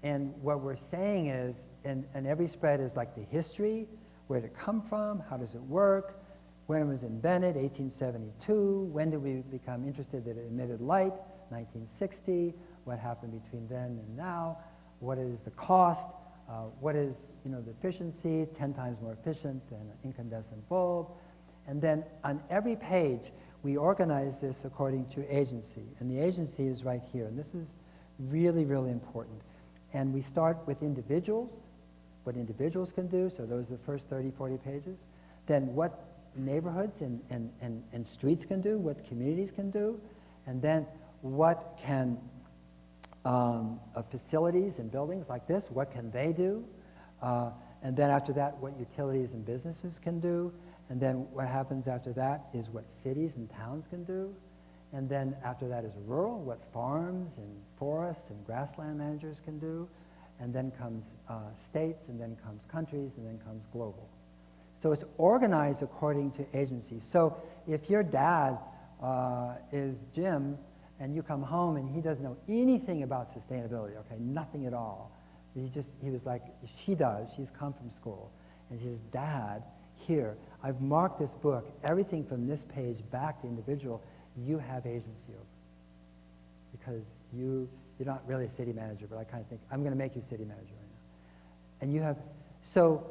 And what we're saying is, and every spread is like the history, where did it come from, how does it work, when it was invented, 1872, when did we become interested that it emitted light, 1960, what happened between then and now, what is the cost, what is the efficiency, 10 times more efficient than an incandescent bulb. And then on every page, we organize this according to agency. And the agency is right here. And this is really, really important. And we start with individuals, what individuals can do. So those are the first 30, 40 pages. Then what neighborhoods and streets can do, what communities can do. And then what can facilities and buildings like this, what can they do? And then after that, what utilities and businesses can do. And then what happens after that is what cities and towns can do. And then after that is rural, what farms and forests and grassland managers can do. And then comes states, and then comes countries, and then comes global. So it's organized according to agency. So if your dad is Jim, and you come home and he doesn't know anything about sustainability, okay, nothing at all. He was like, she does, she's come from school. And she says, Dad, here, I've marked this book, everything from this page back to individual, you have agency over. Because you're not really a city manager, but I kind of think, I'm going to make you city manager right now. And you have, so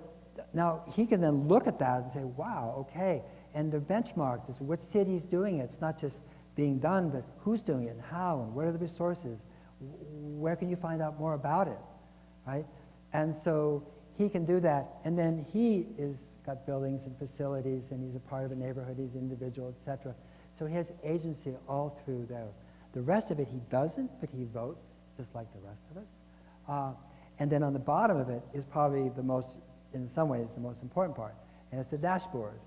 now he can then look at that and say, wow, okay, and the benchmark is what city's doing it. It's not just being done, but who's doing it and how and what are the resources? Where can you find out more about it, right? And so he can do that, and then he is got buildings and facilities, and he's a part of a neighborhood, he's an individual, etc. So he has agency all through those. The rest of it he doesn't, but he votes, just like the rest of us. And then on the bottom of it is probably the most, in some ways, the most important part, and it's the dashboard.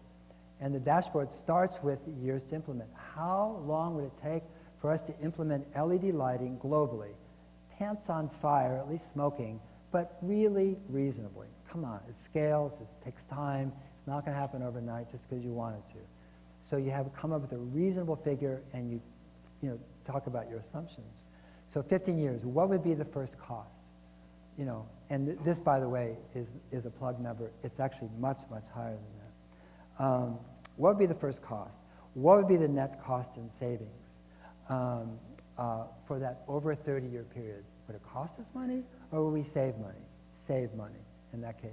And the dashboard starts with years to implement. How long would it take for us to implement LED lighting globally? Pants on fire, at least smoking, but really reasonably. Come on, it scales, it takes time, it's not going to happen overnight just because you want it to. So you have to come up with a reasonable figure, and you talk about your assumptions. So 15 years, what would be the first cost? And this, by the way, is a plug number. It's actually much, much higher than that. What would be the first cost? What would be the net cost in savings for that over a 30-year period? Would it cost us money, or will we save money? Save money in that case.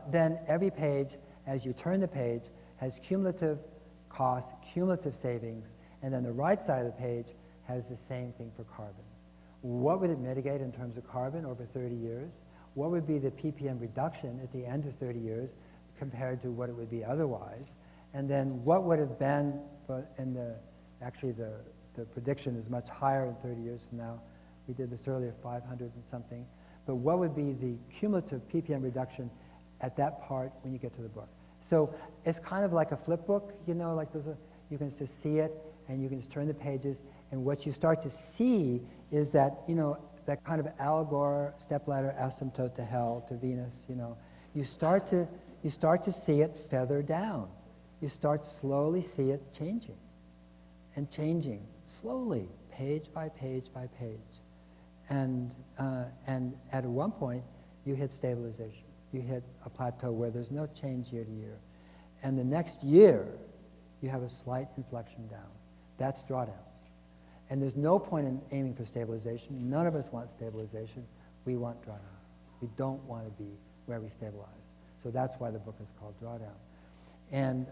Then every page, as you turn the page, has cumulative costs, cumulative savings, and then the right side of the page has the same thing for carbon. What would it mitigate in terms of carbon over 30 years? What would be the ppm reduction at the end of 30 years compared to what it would be otherwise? And then what would have been, actually the prediction is much higher in 30 years from now. We did this earlier, 500 and something. But what would be the cumulative ppm reduction at that part when you get to the book? So it's kind of like a flip book, like you can just see it, and you can just turn the pages, and what you start to see is that, that kind of Al Gore stepladder asymptote to hell, to Venus, you start to see it feather down. You start to slowly see it changing, and changing, slowly, page by page by page. And at one point, you hit stabilization. You hit a plateau where there's no change year to year. And the next year, you have a slight inflection down. That's drawdown. And there's no point in aiming for stabilization. None of us want stabilization. We want drawdown. We don't want to be where we stabilize. So that's why the book is called Drawdown. And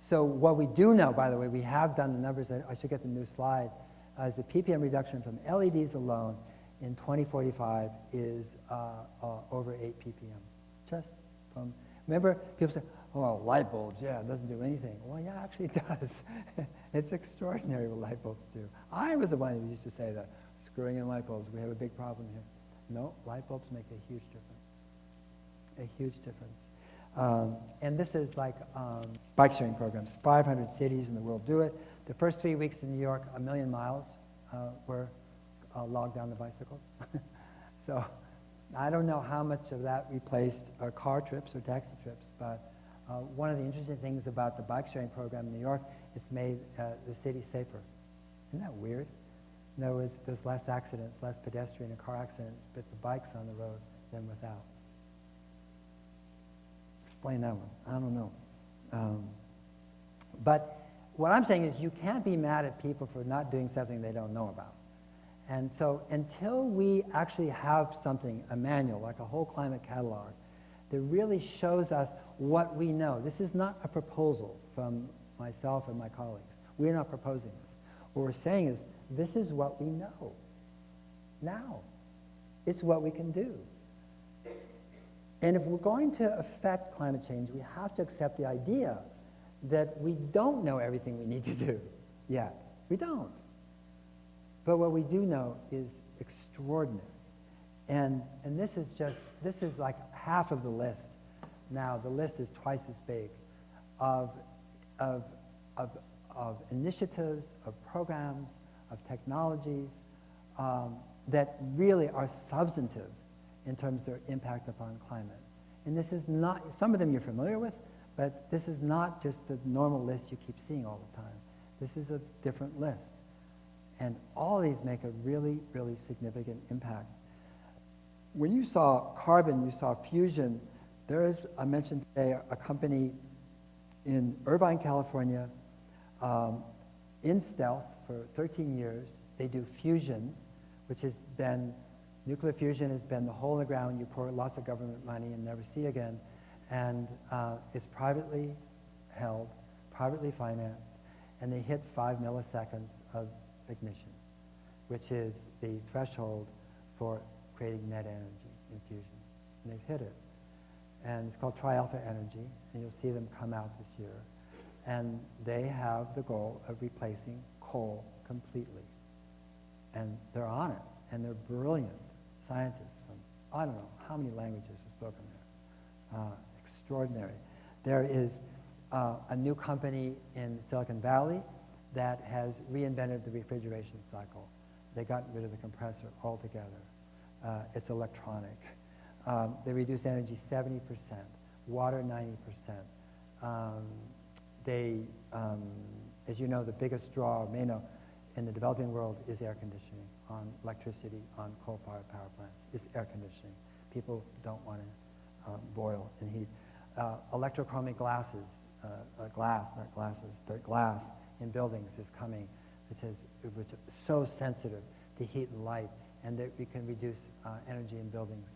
so what we do know, by the way, we have done the numbers. I should get the new slide. Is the ppm reduction from LEDs alone in 2045 is over 8 ppm. Just from, remember, people say, oh, light bulbs, yeah, it doesn't do anything. Well, yeah, actually it does. It's extraordinary what light bulbs do. I was the one who used to say that, screwing in light bulbs, we have a big problem here. No, light bulbs make a huge difference. A huge difference. And this is like bike sharing programs. 500 cities in the world do it. The first 3 weeks in New York, 1 million miles were logged down the bicycles. So I don't know how much of that replaced car trips or taxi trips, but one of the interesting things about the bike sharing program in New York, it's made the city safer. Isn't that weird? In other words, there's less accidents, less pedestrian and car accidents, but the bikes on the road than without. Explain that one. I don't know. But what I'm saying is you can't be mad at people for not doing something they don't know about. And so until we actually have something, a manual, like a whole climate catalog, that really shows us what we know. This is not a proposal from myself and my colleagues. We're not proposing this. What we're saying is, this is what we know now. It's what we can do. And if we're going to affect climate change, we have to accept the idea that we don't know everything we need to do yet. We don't. But what we do know is extraordinary. And this is like half of the list. Now, the list is twice as big. of, of, of initiatives, of programs, of technologies that really are substantive in terms of their impact upon climate. And this is not, some of them you're familiar with, but this is not just the normal list you keep seeing all the time. This is a different list. And all these make a really, really significant impact. When you saw carbon, you saw fusion. There is, I mentioned today, a company in Irvine, California, in stealth for 13 years. They do fusion, which has been, nuclear fusion has been the hole in the ground you pour lots of government money and never see again. And it's privately held, privately financed, and they hit 5 milliseconds of ignition, which is the threshold for creating net energy in fusion. And they've hit it. And it's called Tri-Alpha Energy, and you'll see them come out this year. And they have the goal of replacing coal completely. And they're on it, and they're brilliant scientists from, I don't know how many languages are spoken there. Extraordinary. There is a new company in Silicon Valley that has reinvented the refrigeration cycle. They got rid of the compressor altogether. It's electronic. They reduce energy 70%, water 90%. As you know, the biggest draw, or may know, in the developing world is air conditioning on electricity, on coal-fired power plants. It's air conditioning. People don't want to boil and heat. Electrochromic glasses, glass, not glasses, but glass in buildings is coming, which is so sensitive to heat and light, and that we can reduce energy in buildings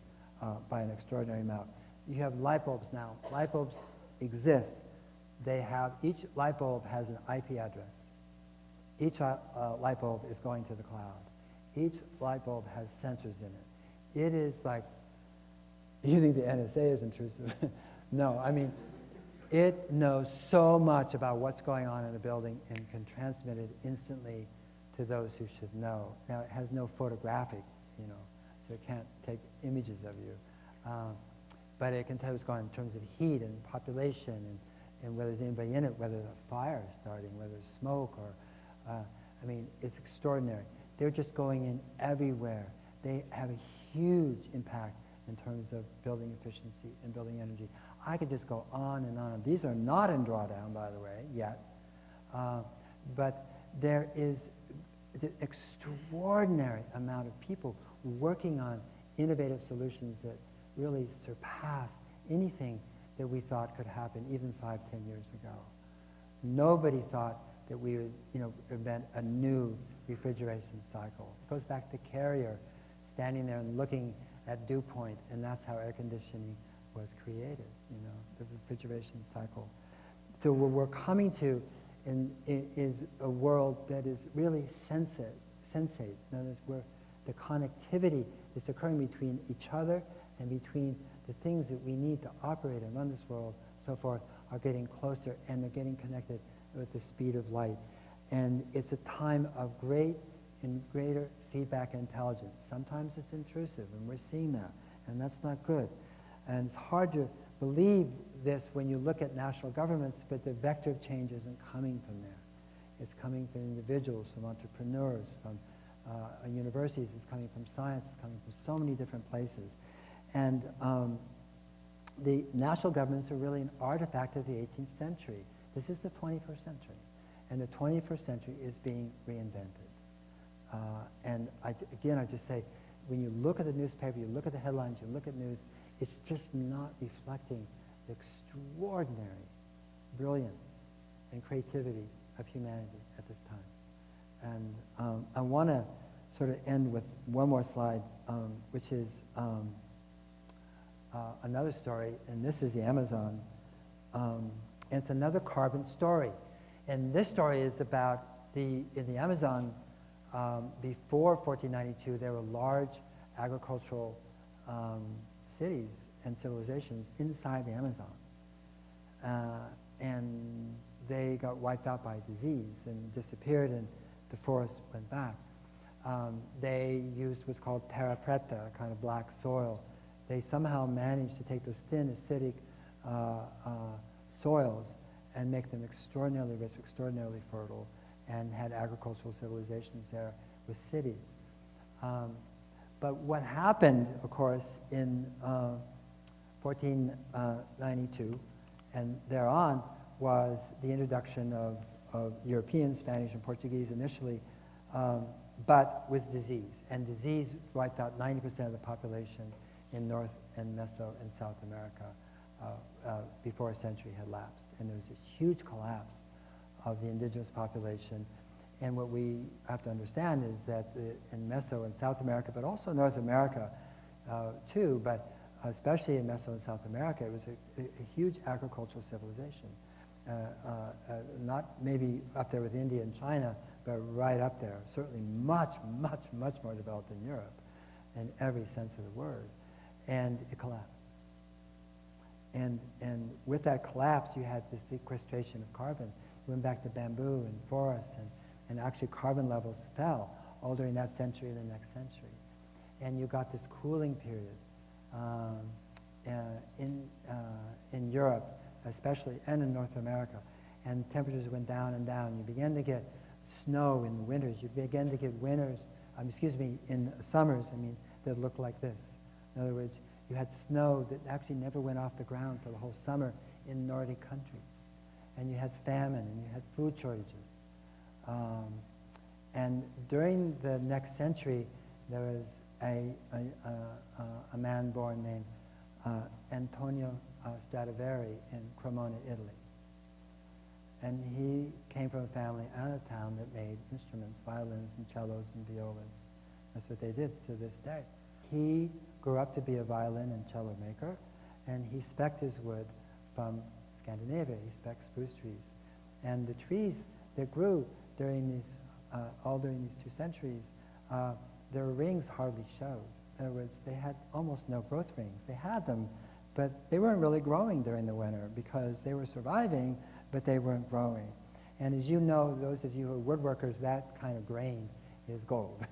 by an extraordinary amount. You have light bulbs now. Light bulbs exist. They have, each light bulb has an IP address. Each light bulb is going to the cloud. Each light bulb has sensors in it. It is like, you think the NSA is intrusive? No, I mean, it knows so much about what's going on in a building and can transmit it instantly to those who should know. Now, it has no photographic, so it can't take images of you. But it can tell what's going on in terms of heat and population and whether there's anybody in it, whether a fire is starting, whether there's smoke or, I mean, it's extraordinary. They're just going in everywhere. They have a huge impact in terms of building efficiency and building energy. I could just go on and on. These are not in Drawdown, by the way, yet. But there is an extraordinary amount of people working on innovative solutions that really surpass anything that we thought could happen even 5, 10 years ago. Nobody thought that we would, invent a new refrigeration cycle. It goes back to Carrier standing there and looking at dew point, and that's how air conditioning was created, the refrigeration cycle. So what we're coming to is a world that is really sensate. In other words, where the connectivity is occurring between each other and between the things that we need to operate and run this world, so forth, are getting closer, and they're getting connected with the speed of light. And it's a time of great and greater feedback and intelligence. Sometimes it's intrusive, and we're seeing that, and that's not good. And it's hard to believe this when you look at national governments, but the vector of change isn't coming from there. It's coming from individuals, from entrepreneurs, from universities, it's coming from science, it's coming from so many different places. And the national governments are really an artifact of the 18th century. This is the 21st century, and the 21st century is being reinvented. And again, I just say, when you look at the newspaper, you look at the headlines, you look at news, it's just not reflecting the extraordinary brilliance and creativity of humanity at this time. And I want to sort of end with one more slide, which is another story, and this is the Amazon. And it's another carbon story. And this story is about in the Amazon, before 1492, there were large agricultural cities and civilizations inside the Amazon. And they got wiped out by disease and disappeared, and the forest went back. They used what's called terra preta, a kind of black soil. They somehow managed to take those thin, acidic soils and make them extraordinarily rich, extraordinarily fertile, and had agricultural civilizations there with cities. But what happened, of course, in 1492 and thereon was the introduction of European, Spanish, and Portuguese initially, but with disease. And disease wiped out 90% of the population in North and Meso and South America before a century had lapsed. And there was this huge collapse of the indigenous population. And what we have to understand is that in Meso and South America, but also North America too, but especially in Meso and South America, it was a huge agricultural civilization. Not maybe up there with India and China, but right up there. Certainly much, much, much more developed than Europe in every sense of the word. And it collapsed. And with that collapse, you had the sequestration of carbon. You went back to bamboo and forests, and actually carbon levels fell all during that century and the next century. And you got this cooling period in Europe, especially, and in North America. And temperatures went down and down. You began to get snow in the winters. You began to get winters, in summers, that looked like this. In other words, you had snow that actually never went off the ground for the whole summer in Nordic countries. And you had famine, and you had food shortages. And during the next century, there was a man born named Antonio Stradivari in Cremona, Italy. And he came from a family out of town that made instruments, violins and cellos and violas. That's what they did to this day. He grew up to be a violin and cello maker, and he specced his wood from Scandinavia. He specced spruce trees. And the trees that grew during these, all during these 2 centuries, their rings hardly showed. In other words, they had almost no growth rings. They had them, but they weren't really growing during the winter because they were surviving, but they weren't growing. And as you know, those of you who are woodworkers, that kind of grain is gold.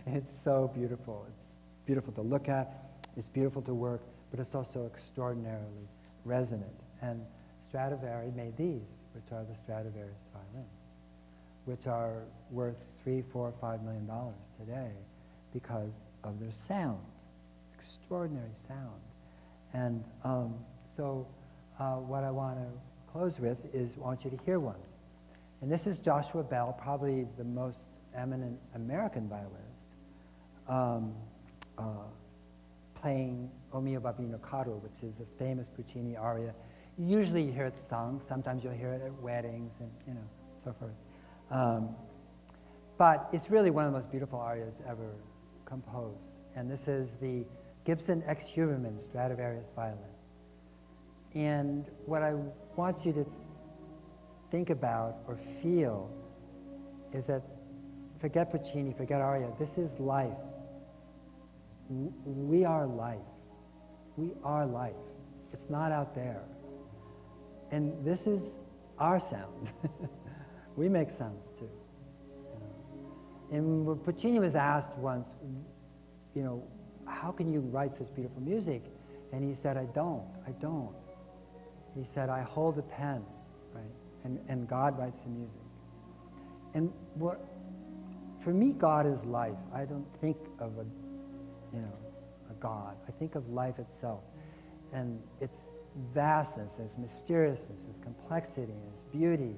It's so beautiful. It's beautiful to look at, it's beautiful to work, but it's also extraordinarily resonant. And Stradivari made these, which are the Stradivarius violins, which are worth $3, $4, $5 million today because of their sound, extraordinary sound. And so what I want to close with is I want you to hear one. And this is Joshua Bell, probably the most eminent American violinist, playing O mio babbino caro, which is a famous Puccini aria. Usually you hear it sung. Sometimes you'll hear it at weddings and so forth. But it's really one of the most beautiful arias ever composed. And this is the Gibson Ex Huberman Stradivarius violin. And what I want you to think about or feel is that forget Puccini, forget aria. This is life. We are life. We are life. It's not out there. And this is our sound. We make sounds too. And when Puccini was asked once, how can you write such beautiful music? And he said, I don't. He said, I hold a pen, right? And God writes the music. And for me, God is life. I don't think of a God. I think of life itself. And its vastness, its mysteriousness, its complexity, its beauty.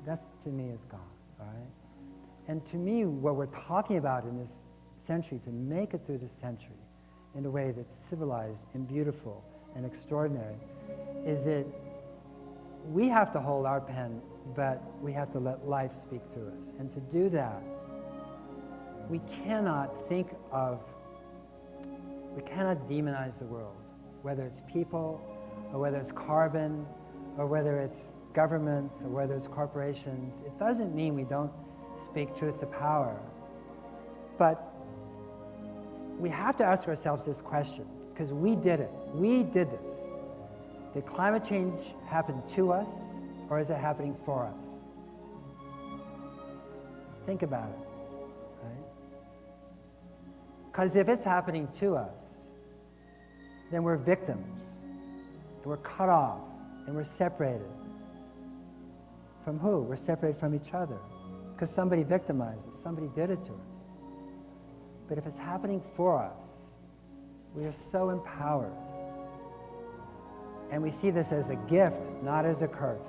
That to me is God, all right? And to me, what we're talking about in this century, to make it through this century in a way that's civilized and beautiful and extraordinary, is that we have to hold our pen, but we have to let life speak through us. And to do that, we cannot demonize the world, whether it's people, or whether it's carbon, or whether it's governments, or whether it's corporations. It doesn't mean we don't speak truth to power. But we have to ask ourselves this question, because we did it. We did this. Did climate change happen to us, or is it happening for us? Think about it, right? Because if it's happening to us, then we're victims, and we're cut off, and we're separated. From who? We're separated from each other because somebody victimized us, somebody did it to us. But if it's happening for us, we are so empowered. And we see this as a gift, not as a curse,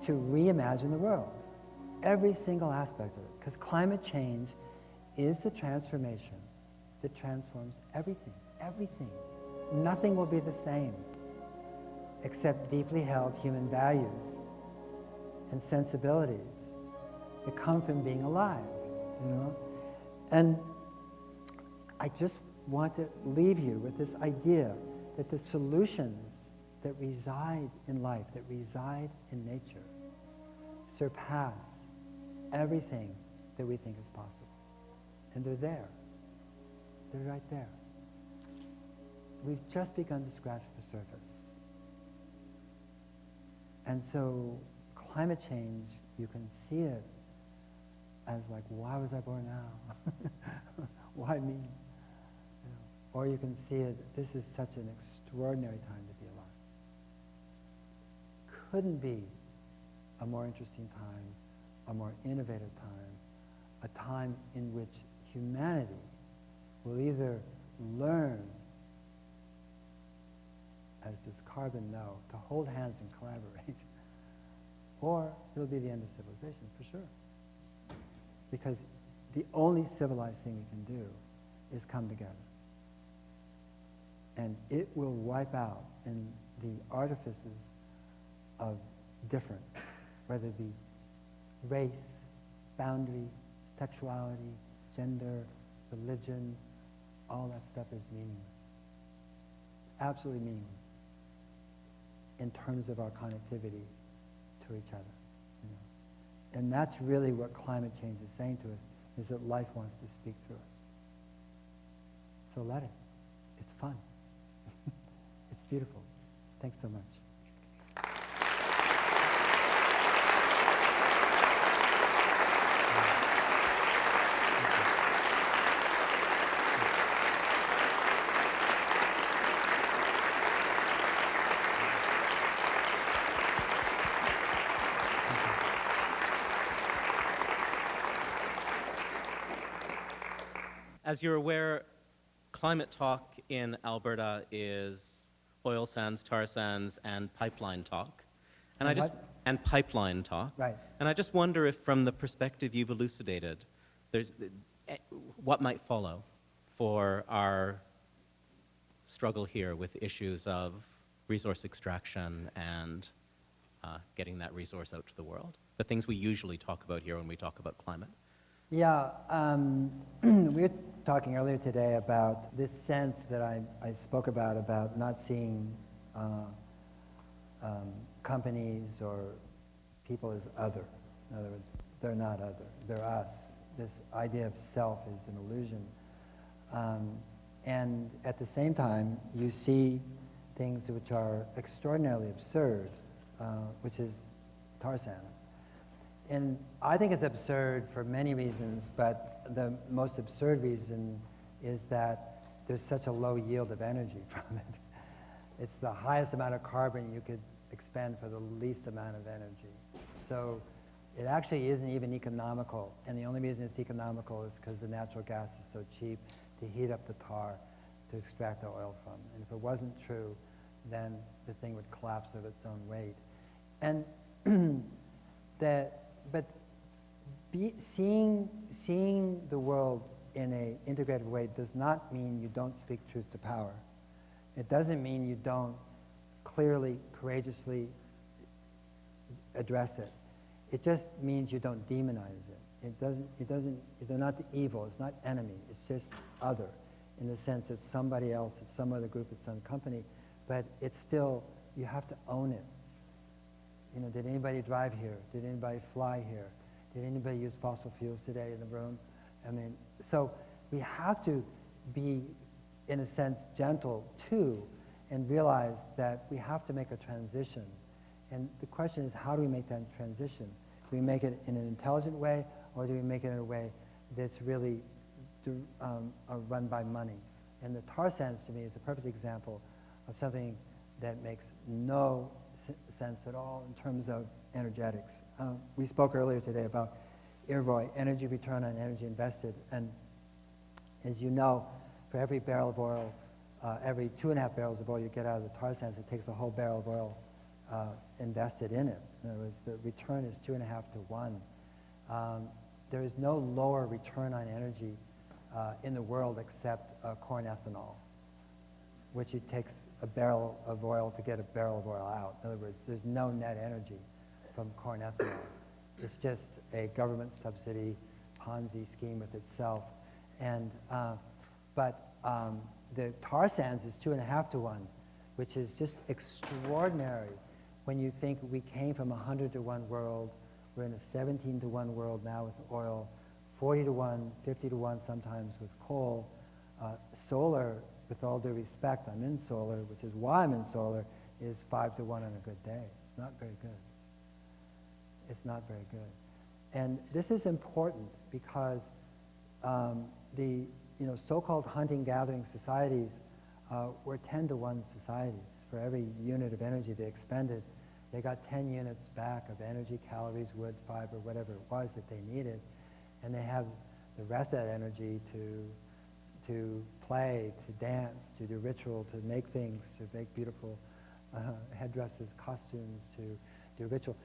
to reimagine the world. Every single aspect of it. Because climate change is the transformation that transforms everything, everything. Nothing will be the same except deeply held human values and sensibilities that come from being alive, you know? And I just want to leave you with this idea that the solutions that reside in life, that reside in nature, surpass everything that we think is possible. And they're there. They're right there. We've just begun to scratch the surface. And so climate change, you can see it as like, why was I born now? Why me? You know, or you can see it, this is such an extraordinary time to be alive. Couldn't be a more interesting time, a more innovative time, a time in which humanity will either learn, as does carbon know, to hold hands and collaborate, or it'll be the end of civilization, for sure. Because the only civilized thing we can do is come together. And it will wipe out in the artifices of difference, whether it be race, boundary, sexuality, gender, religion, all that stuff is meaningless. Absolutely meaningless in terms of our connectivity to each other. You know? And that's really what climate change is saying to us, is that life wants to speak through us. So let it. It's fun. It's beautiful. Thanks so much. As you're aware, climate talk in Alberta is oil sands, tar sands, and pipeline talk. And pipeline talk. Right. And I just wonder if, from the perspective you've elucidated, what might follow for our struggle here with issues of resource extraction and getting that resource out to the world. The things we usually talk about here when we talk about climate. Yeah, we were talking earlier today about this sense that I spoke about not seeing companies or people as other. In other words, they're not other, they're us. This idea of self is an illusion. And at the same time, you see things which are extraordinarily absurd, which is tar sands. And I think it's absurd for many reasons, but the most absurd reason is that there's such a low yield of energy from it. It's the highest amount of carbon you could expend for the least amount of energy. So it actually isn't even economical, and the only reason it's economical is because the natural gas is so cheap to heat up the tar to extract the oil from. And if it wasn't true, then the thing would collapse of its own weight. And seeing the world in an integrated way does not mean you don't speak truth to power. It doesn't mean you don't clearly, courageously address it. It just means you don't demonize it. They're not the evil, it's not enemy, it's just other, in the sense it's somebody else, it's some other group, it's some company, but it's still, you have to own it. You know, did anybody drive here? Did anybody fly here? Did anybody use fossil fuels today in the room? I mean, so we have to be, in a sense, gentle too, and realize that we have to make a transition. And the question is, how do we make that transition? Do we make it in an intelligent way, or do we make it in a way that's really run by money? And the tar sands, to me, is a perfect example of something that makes no sense at all in terms of energetics. We spoke earlier today about ERVOI, energy return on energy invested, and as you know, for every barrel of oil, every 2.5 barrels of oil you get out of the tar sands, it takes a whole barrel of oil invested in it. In other words, the return is 2.5 to 1. There is no lower return on energy in the world except corn ethanol, which it takes a barrel of oil to get a barrel of oil out. In other words, there's no net energy from corn ethanol. It's just a government subsidy Ponzi scheme with itself. And, but the tar sands is 2.5 to 1, which is just extraordinary when you think we came from 100 to 1 world. We're in a 17 to 1 world now with oil, 40 to 1, 50 to 1 sometimes with coal. Solar, with all due respect, I'm in solar, which is why I'm in solar, is 5 to 1 on a good day. It's not very good. It's not very good. And this is important because the so-called hunting-gathering societies were 10 to 1 societies. For every unit of energy they expended, they got 10 units back of energy, calories, wood, fiber, whatever it was that they needed, and they have the rest of that energy to play, to dance, to do ritual, to make things, to make beautiful headdresses, costumes, to do ritual.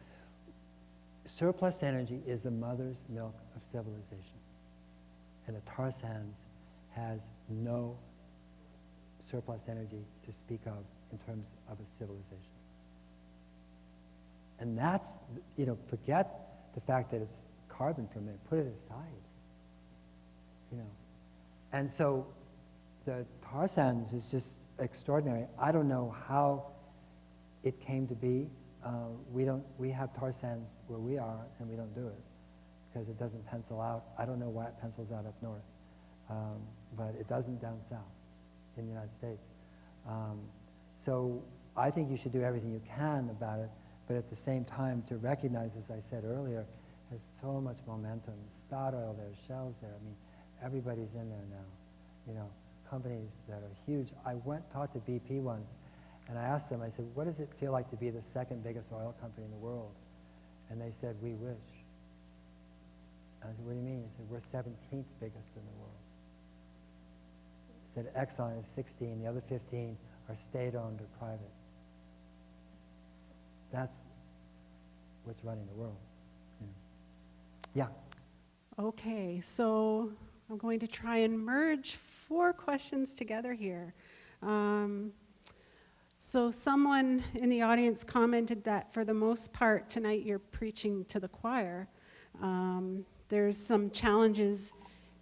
Surplus energy is the mother's milk of civilization. And the tar sands has no surplus energy to speak of in terms of a civilization. And that's, forget the fact that it's carbon from it, put it aside, And so the tar sands is just extraordinary. I don't know how it came to be. We have tar sands where we are, and we don't do it because it doesn't pencil out. I don't know why it pencils out up north, but it doesn't down south in the United States. So I think you should do everything you can about it, but at the same time to recognize, as I said earlier, has so much momentum. Statoil there, Shell's there. I mean, everybody's in there now. Companies that are huge. I talked to BP once, and I asked them, I said, what does it feel like to be the second biggest oil company in the world? And they said, we wish. And I said, what do you mean? He said, we're 17th biggest in the world. He said, Exxon is 16, the other 15 are state-owned or private. That's what's running the world. Yeah. Okay, so I'm going to try and merge 4 questions together here. So someone in the audience commented that for the most part tonight you're preaching to the choir. There's some challenges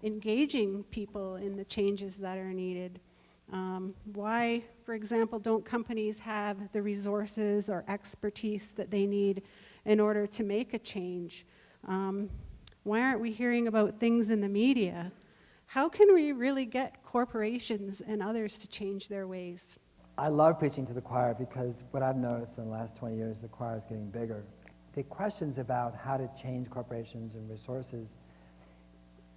engaging people in the changes that are needed. Why, for example, don't companies have the resources or expertise that they need in order to make a change? Why aren't we hearing about things in the media? How can we really get corporations and others to change their ways? I love preaching to the choir because what I've noticed in the last 20 years, the choir is getting bigger. The questions about how to change corporations and resources,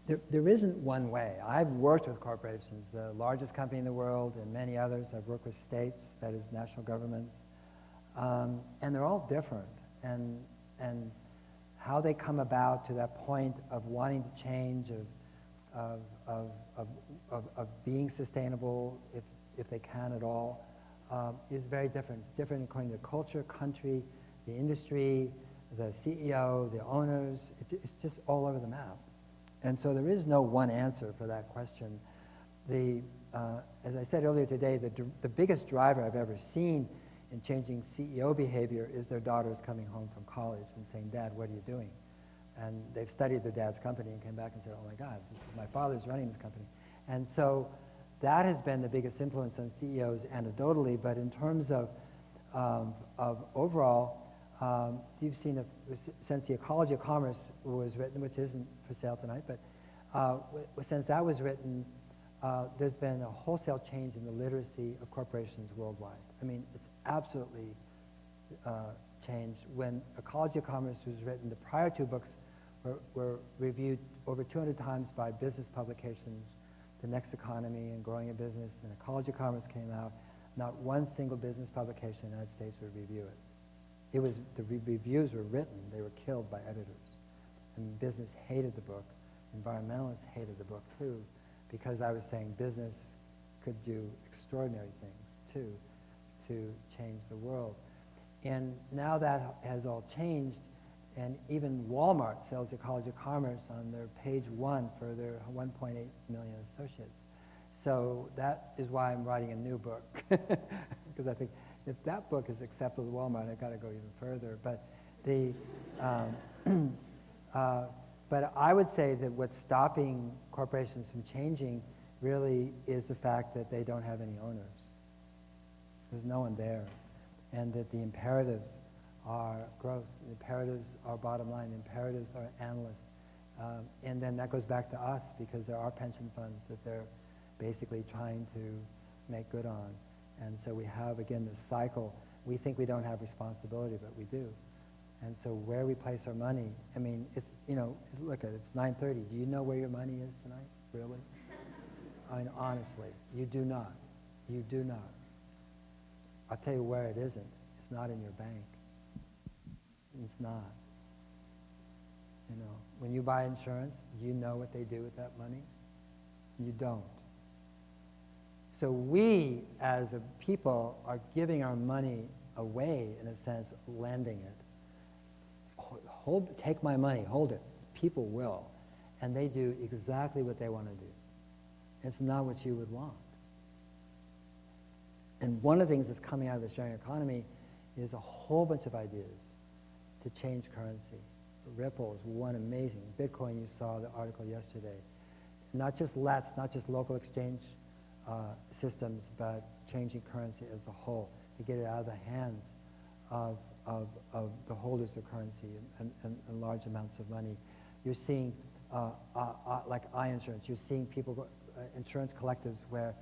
there isn't one way. I've worked with corporations, the largest company in the world and many others. I've worked with states, that is national governments, and they're all different. And how they come about to that point of wanting to change, of being sustainable, if they can at all, is very different. It's different according to culture, country, the industry, the CEO, the owners. It's just all over the map. And so there is no one answer for that question. As I said earlier today, the biggest driver I've ever seen in changing CEO behavior is their daughters coming home from college and saying, Dad, what are you doing? And they've studied their dad's company and came back and said, oh my God, my father's running this company. And so that has been the biggest influence on CEOs anecdotally, but in terms of overall, you've seen, since the Ecology of Commerce was written, which isn't for sale tonight, but since that was written, there's been a wholesale change in the literacy of corporations worldwide. I mean, it's absolutely changed. When Ecology of Commerce was written, the prior 2 books were reviewed over 200 times by business publications, The Next Economy and Growing a Business, and Ecology of Commerce came out. Not one single business publication in the United States would review it. reviews were written, they were killed by editors. And business hated the book, environmentalists hated the book too, because I was saying business could do extraordinary things too to change the world. And now that has all changed, and even Walmart sells Ecology of Commerce on their page 1 for their 1.8 million associates. So that is why I'm writing a new book, because I think if that book is acceptable to Walmart, I've got to go even further. But but I would say that what's stopping corporations from changing really is the fact that they don't have any owners. There's no one there. And that the imperatives are growth, the imperatives are bottom line, the imperatives are analysts. And then that goes back to us, because there are pension funds that they're basically trying to make good on. And so we have, again, this cycle. We think we don't have responsibility, but we do. And so where we place our money, I mean, it's, you know, look at it, it's 9:30. Do you know where your money is tonight? Really? I mean, honestly, you do not. You do not. I'll tell you where it isn't. It's not in your bank. It's not. You know, when you buy insurance, do you know what they do with that money? You don't. So we, as a people, are giving our money away, in a sense, lending it. Take my money, hold it. People will. And they do exactly what they want to do. It's not what you would want. And one of the things that's coming out of the sharing economy is a whole bunch of ideas to change currency. Ripple is one amazing. Bitcoin, you saw the article yesterday. Not just not just local exchange systems, but changing currency as a whole to get it out of the hands of the holders of currency and large amounts of money. You're seeing, like iInsurance, you're seeing people, insurance collectives where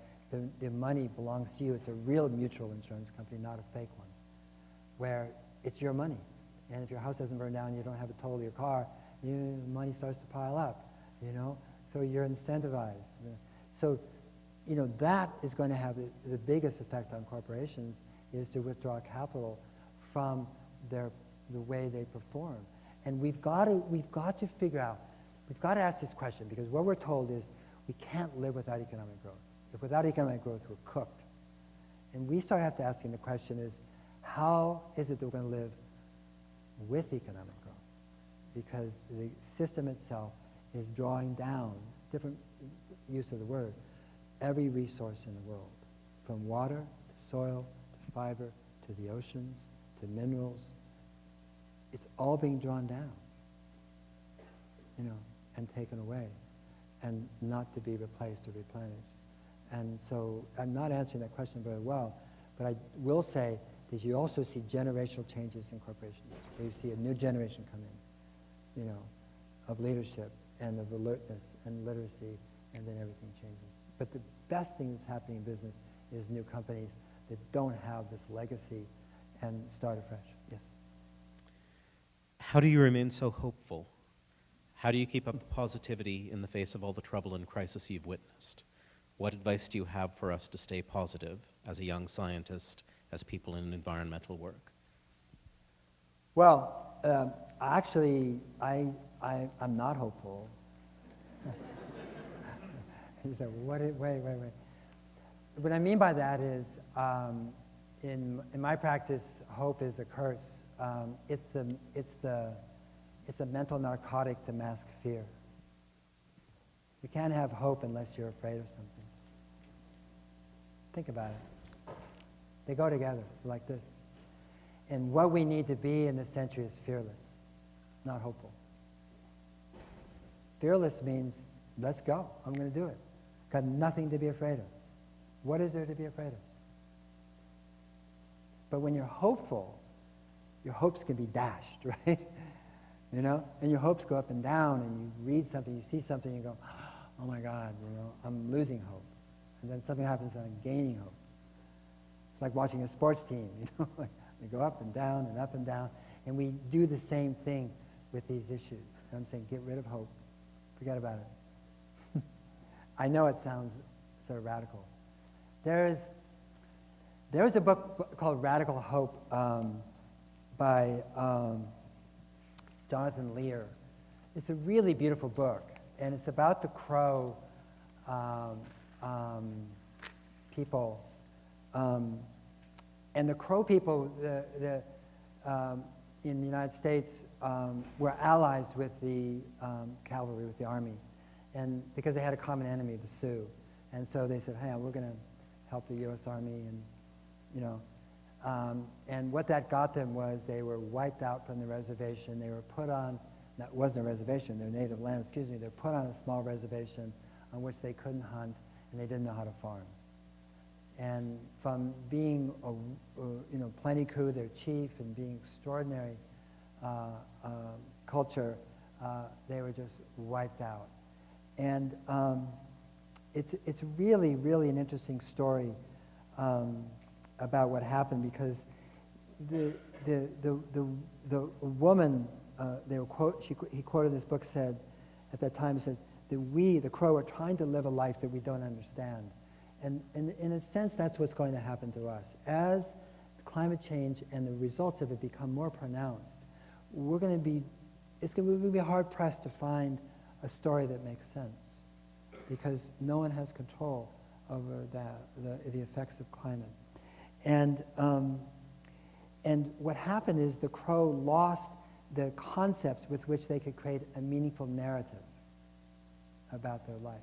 the money belongs to you. It's a real mutual insurance company, not a fake one, where it's your money. And if your house doesn't burn down, you don't have a total of your car, money starts to pile up, you know? So you're incentivized. So, you know, that is going to have the biggest effect on corporations, is to withdraw capital from the way they perform. And we've got to figure out, we've got to ask this question, because what we're told is we can't live without economic growth. If without economic growth, we're cooked. And we start have to asking the question is, how is it that we're going to live with economic growth? Because the system itself is drawing down, different use of the word, every resource in the world, from water to soil to fiber to the oceans to minerals. It's all being drawn down, you know, and taken away, and not to be replaced or replenished. And so I'm not answering that question very well, but I will say that you also see generational changes in corporations, where you see a new generation come in, you know, of leadership and of alertness and literacy, and then everything changes. But the best thing that's happening in business is new companies that don't have this legacy and start afresh. Yes? How do you remain so hopeful? How do you keep up the positivity in the face of all the trouble and crisis you've witnessed? What advice do you have for us to stay positive as a young scientist, as people in environmental work? Well, actually, I'm not hopeful. You said, wait. What I mean by that is, in my practice, hope is a curse. It's a mental narcotic to mask fear. You can't have hope unless you're afraid of something. Think about it. They go together like this. And what we need to be in this century is fearless, not hopeful. Fearless means, let's go. I'm going to do it. Got nothing to be afraid of. What is there to be afraid of? But when you're hopeful, your hopes can be dashed, right? You know? And your hopes go up and down, and you read something, you see something, you go, oh my God, you know, I'm losing hope. And then something happens and I'm gaining hope. It's like watching a sports team, you know? They go up and down and up and down. And we do the same thing with these issues. And I'm saying, get rid of hope. Forget about it. I know it sounds sort of radical. There's a book called Radical Hope by Jonathan Lear. It's a really beautiful book, and it's about the Crow people. And the Crow people in the United States were allies with the cavalry, with the army, and because they had a common enemy, the Sioux. And so they said, hey, we're going to help the U.S. Army, and, you know. And what that got them was they were wiped out from the reservation. They were put on, that wasn't a reservation, their native land, excuse me, they were put on a small reservation on which they couldn't hunt, and they didn't know how to farm. And from being, Plenty Coup, their chief, and being extraordinary culture, they were just wiped out. And it's really, really an interesting story about what happened, because the woman he quoted this book, said at that time, he said that we, the Crow, are trying to live a life that we don't understand. And in a sense, that's what's going to happen to us. As climate change and the results of it become more pronounced, we're going to be hard-pressed to find a story that makes sense, because no one has control over the effects of climate. And what happened is the Crow lost the concepts with which they could create a meaningful narrative about their life.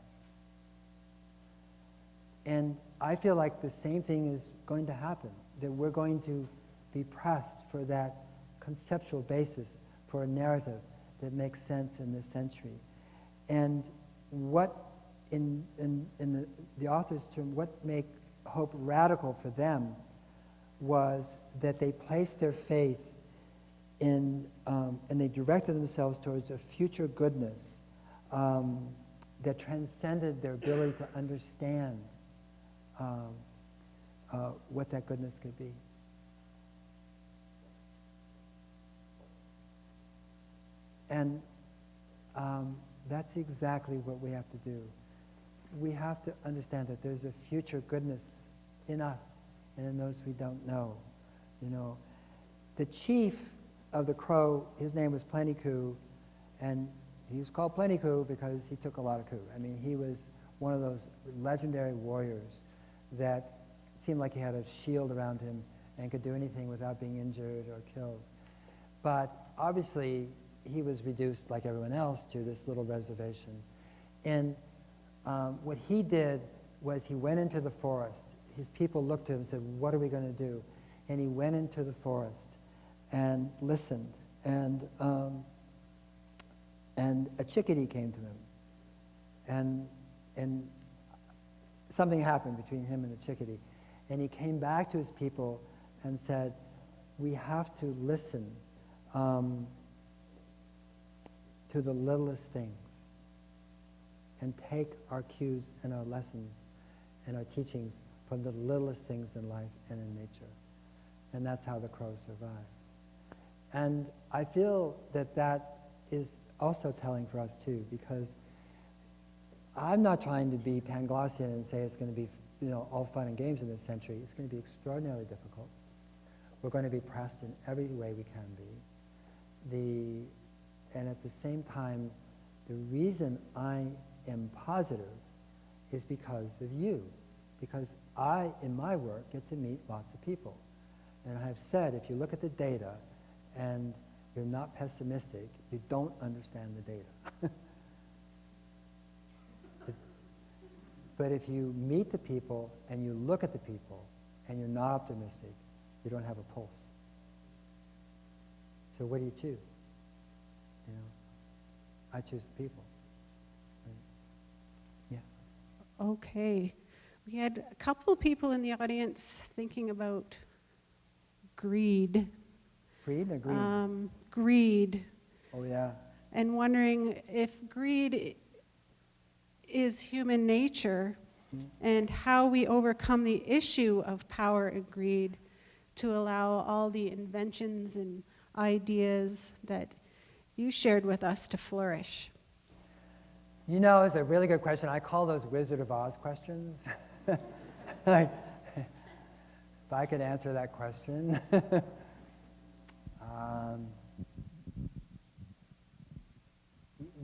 And I feel like the same thing is going to happen, that we're going to be pressed for that conceptual basis for a narrative that makes sense in this century. And what, in the author's term, what made hope radical for them was that they placed their faith in, and they directed themselves towards a future goodness that transcended their ability to understand what that goodness could be. And that's exactly what we have to do. We have to understand that there's a future goodness in us and in those we don't know. You know, the chief of the Crow, his name was Plenty Coup, and he was called Plenty Coup because he took a lot of coup. I mean, he was one of those legendary warriors that seemed like he had a shield around him and could do anything without being injured or killed. But obviously, he was reduced, like everyone else, to this little reservation. And what he did was he went into the forest. His people looked to him and said, what are we going to do? And he went into the forest and listened. And a chickadee came to him. And something happened between him and the chickadee. And he came back to his people and said, we have to listen to the littlest things and take our cues and our lessons and our teachings from the littlest things in life and in nature. And that's how the Crows survive. And I feel that that is also telling for us too, because I'm not trying to be Panglossian and say it's going to be, all fun and games in this century. It's going to be extraordinarily difficult. We're going to be pressed in every way we can be. And at the same time, the reason I am positive is because of you. Because I, in my work, get to meet lots of people. And I have said, if you look at the data and you're not pessimistic, you don't understand the data. But if you meet the people and you look at the people and you're not optimistic, you don't have a pulse. So what do you choose? I choose the people. Right? Yeah. Okay. We had a couple of people in the audience thinking about greed. Greed or greed? Greed. Oh, yeah. And wondering if greed is human nature and how we overcome the issue of power and greed to allow all the inventions and ideas that you shared with us to flourish. It's a really good question. I call those Wizard of Oz questions. If I could answer that question.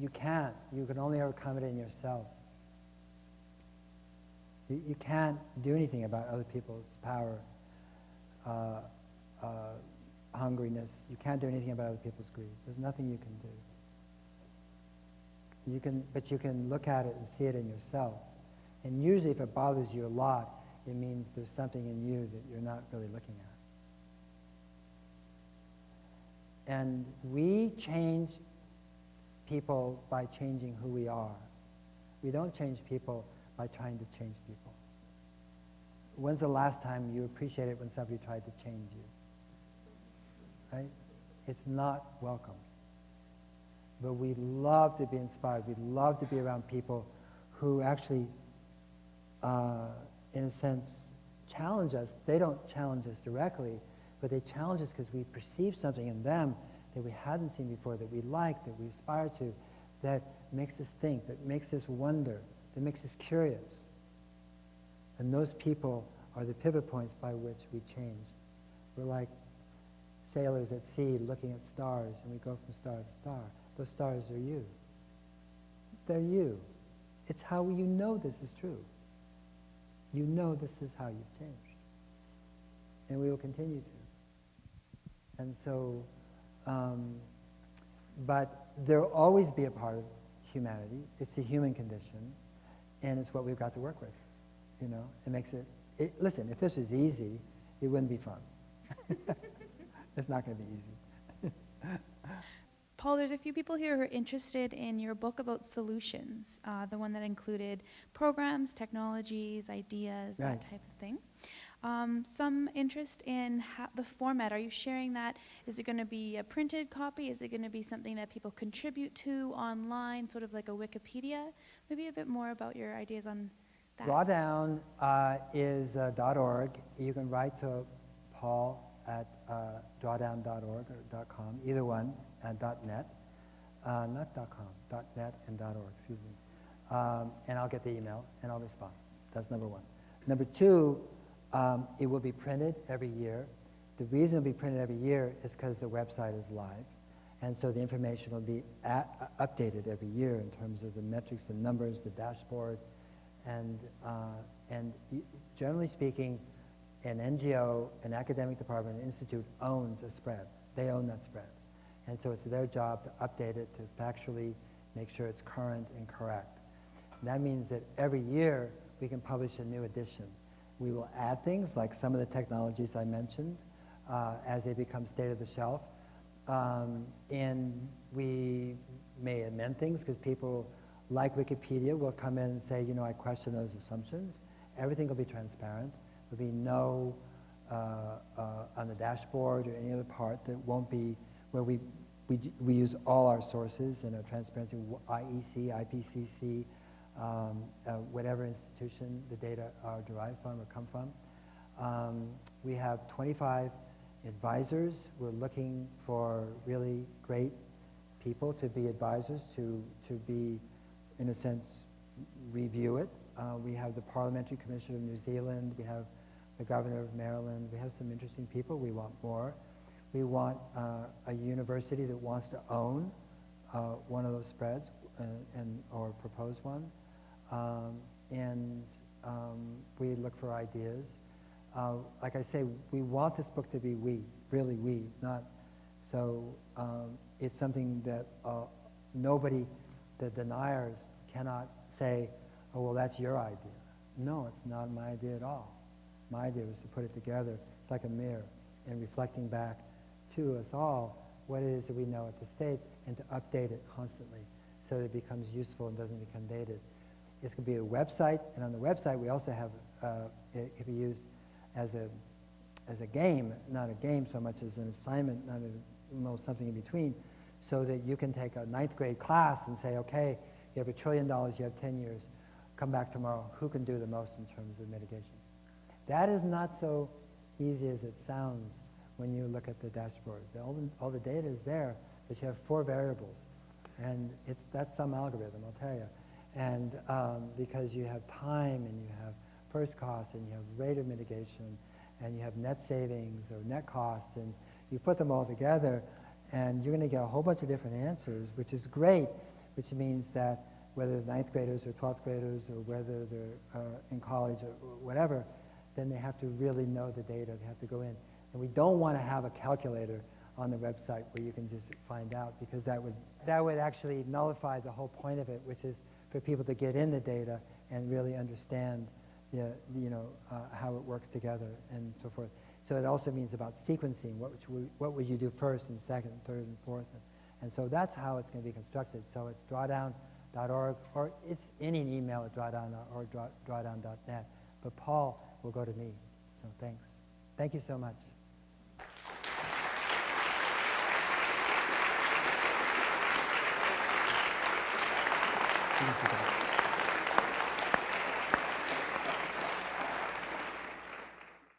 you can't. You can only overcome it in yourself. You can't do anything about other people's power, hungriness. You can't do anything about other people's greed. There's nothing you can do. But you can look at it and see it in yourself. And usually if it bothers you a lot, it means there's something in you that you're not really looking at. And we change people by changing who we are. We don't change people by trying to change people. When's the last time you appreciated when somebody tried to change you? Right? It's not welcome. But we love to be inspired. We love to be around people who actually, in a sense, challenge us. They don't challenge us directly, but they challenge us because we perceive something in them that we hadn't seen before, that we like, that we aspire to, that makes us think, that makes us wonder, that makes us curious. And those people are the pivot points by which we change. We're like sailors at sea looking at stars, and we go from star to star. Those stars are you. They're you. It's how you know this is true. You know this is how you've changed. And we will continue to. And so, but there will always be a part of humanity. It's the human condition, and it's what we've got to work with. You know, it makes it, listen, if this was easy, it wouldn't be fun. It's not going to be easy. Paul, there's a few people here who are interested in your book about solutions, the one that included programs, technologies, ideas, Right. that type of thing. Some interest in the format. Are you sharing that? Is it going to be a printed copy? Is it going to be something that people contribute to online, sort of like a Wikipedia? Maybe a bit more about your ideas on that. Drawdown is .org. You can write to Paul at drawdown.org or .com, either one, and .net. Not .com, .net and .org, excuse me. And I'll get the email and I'll respond. That's number one. Number two, it will be printed every year. The reason it'll be printed every year is because the website is live. And so the information will be updated every year in terms of the metrics, the numbers, the dashboard. And generally speaking, an NGO, an academic department, an institute owns a spread. They own that spread. And so it's their job to update it, to factually make sure it's current and correct. And that means that every year we can publish a new edition. We will add things like some of the technologies I mentioned as they become state of the shelf. And we may amend things because people like Wikipedia will come in and say, you know, I question those assumptions. Everything will be transparent. There'll be no, on the dashboard or any other part that won't be, where we use all our sources in a transparency, IEC, IPCC, whatever institution the data are derived from or come from. We have 25 advisors. We're looking for really great people to be advisors, to be, in a sense, review it. We have the Parliamentary Commission of New Zealand. We have the Governor of Maryland. We have some interesting people. We want more. We want a university that wants to own one of those spreads or propose one. We look for ideas. Like I say, we want this book to be really we, not so it's something that nobody, the deniers, cannot say, oh, well, that's your idea. No, it's not my idea at all. My idea was to put it together. It's like a mirror and reflecting back to us all what it is that we know at the state and to update it constantly so that it becomes useful and doesn't become dated. It's going to be a website, and on the website we also have, it can be used as a game, not a game so much as an assignment, something in between, so that you can take a 9th grade class and say, okay, you have $1 trillion, you have 10 years, come back tomorrow, who can do the most in terms of mitigation? That is not so easy as it sounds when you look at the dashboard. All the data is there, but you have 4 variables, and that's some algorithm, I'll tell you. And because you have time, and you have first costs, and you have rate of mitigation, and you have net savings or net costs, and you put them all together, and you're going to get a whole bunch of different answers, which is great, which means that whether they're 9th graders or 12th graders or whether they're in college or whatever, then they have to really know the data. They have to go in. And we don't want to have a calculator on the website where you can just find out, because that would actually nullify the whole point of it, which is for people to get in the data and really understand how it works together and so forth. So it also means about sequencing. What would you do first and second and third and fourth? And so that's how it's going to be constructed. So it's drawdown.org, or it's in an email at drawdown.org, drawdown.net. But Paul will go to me. So thanks. Thank you so much. Thank you.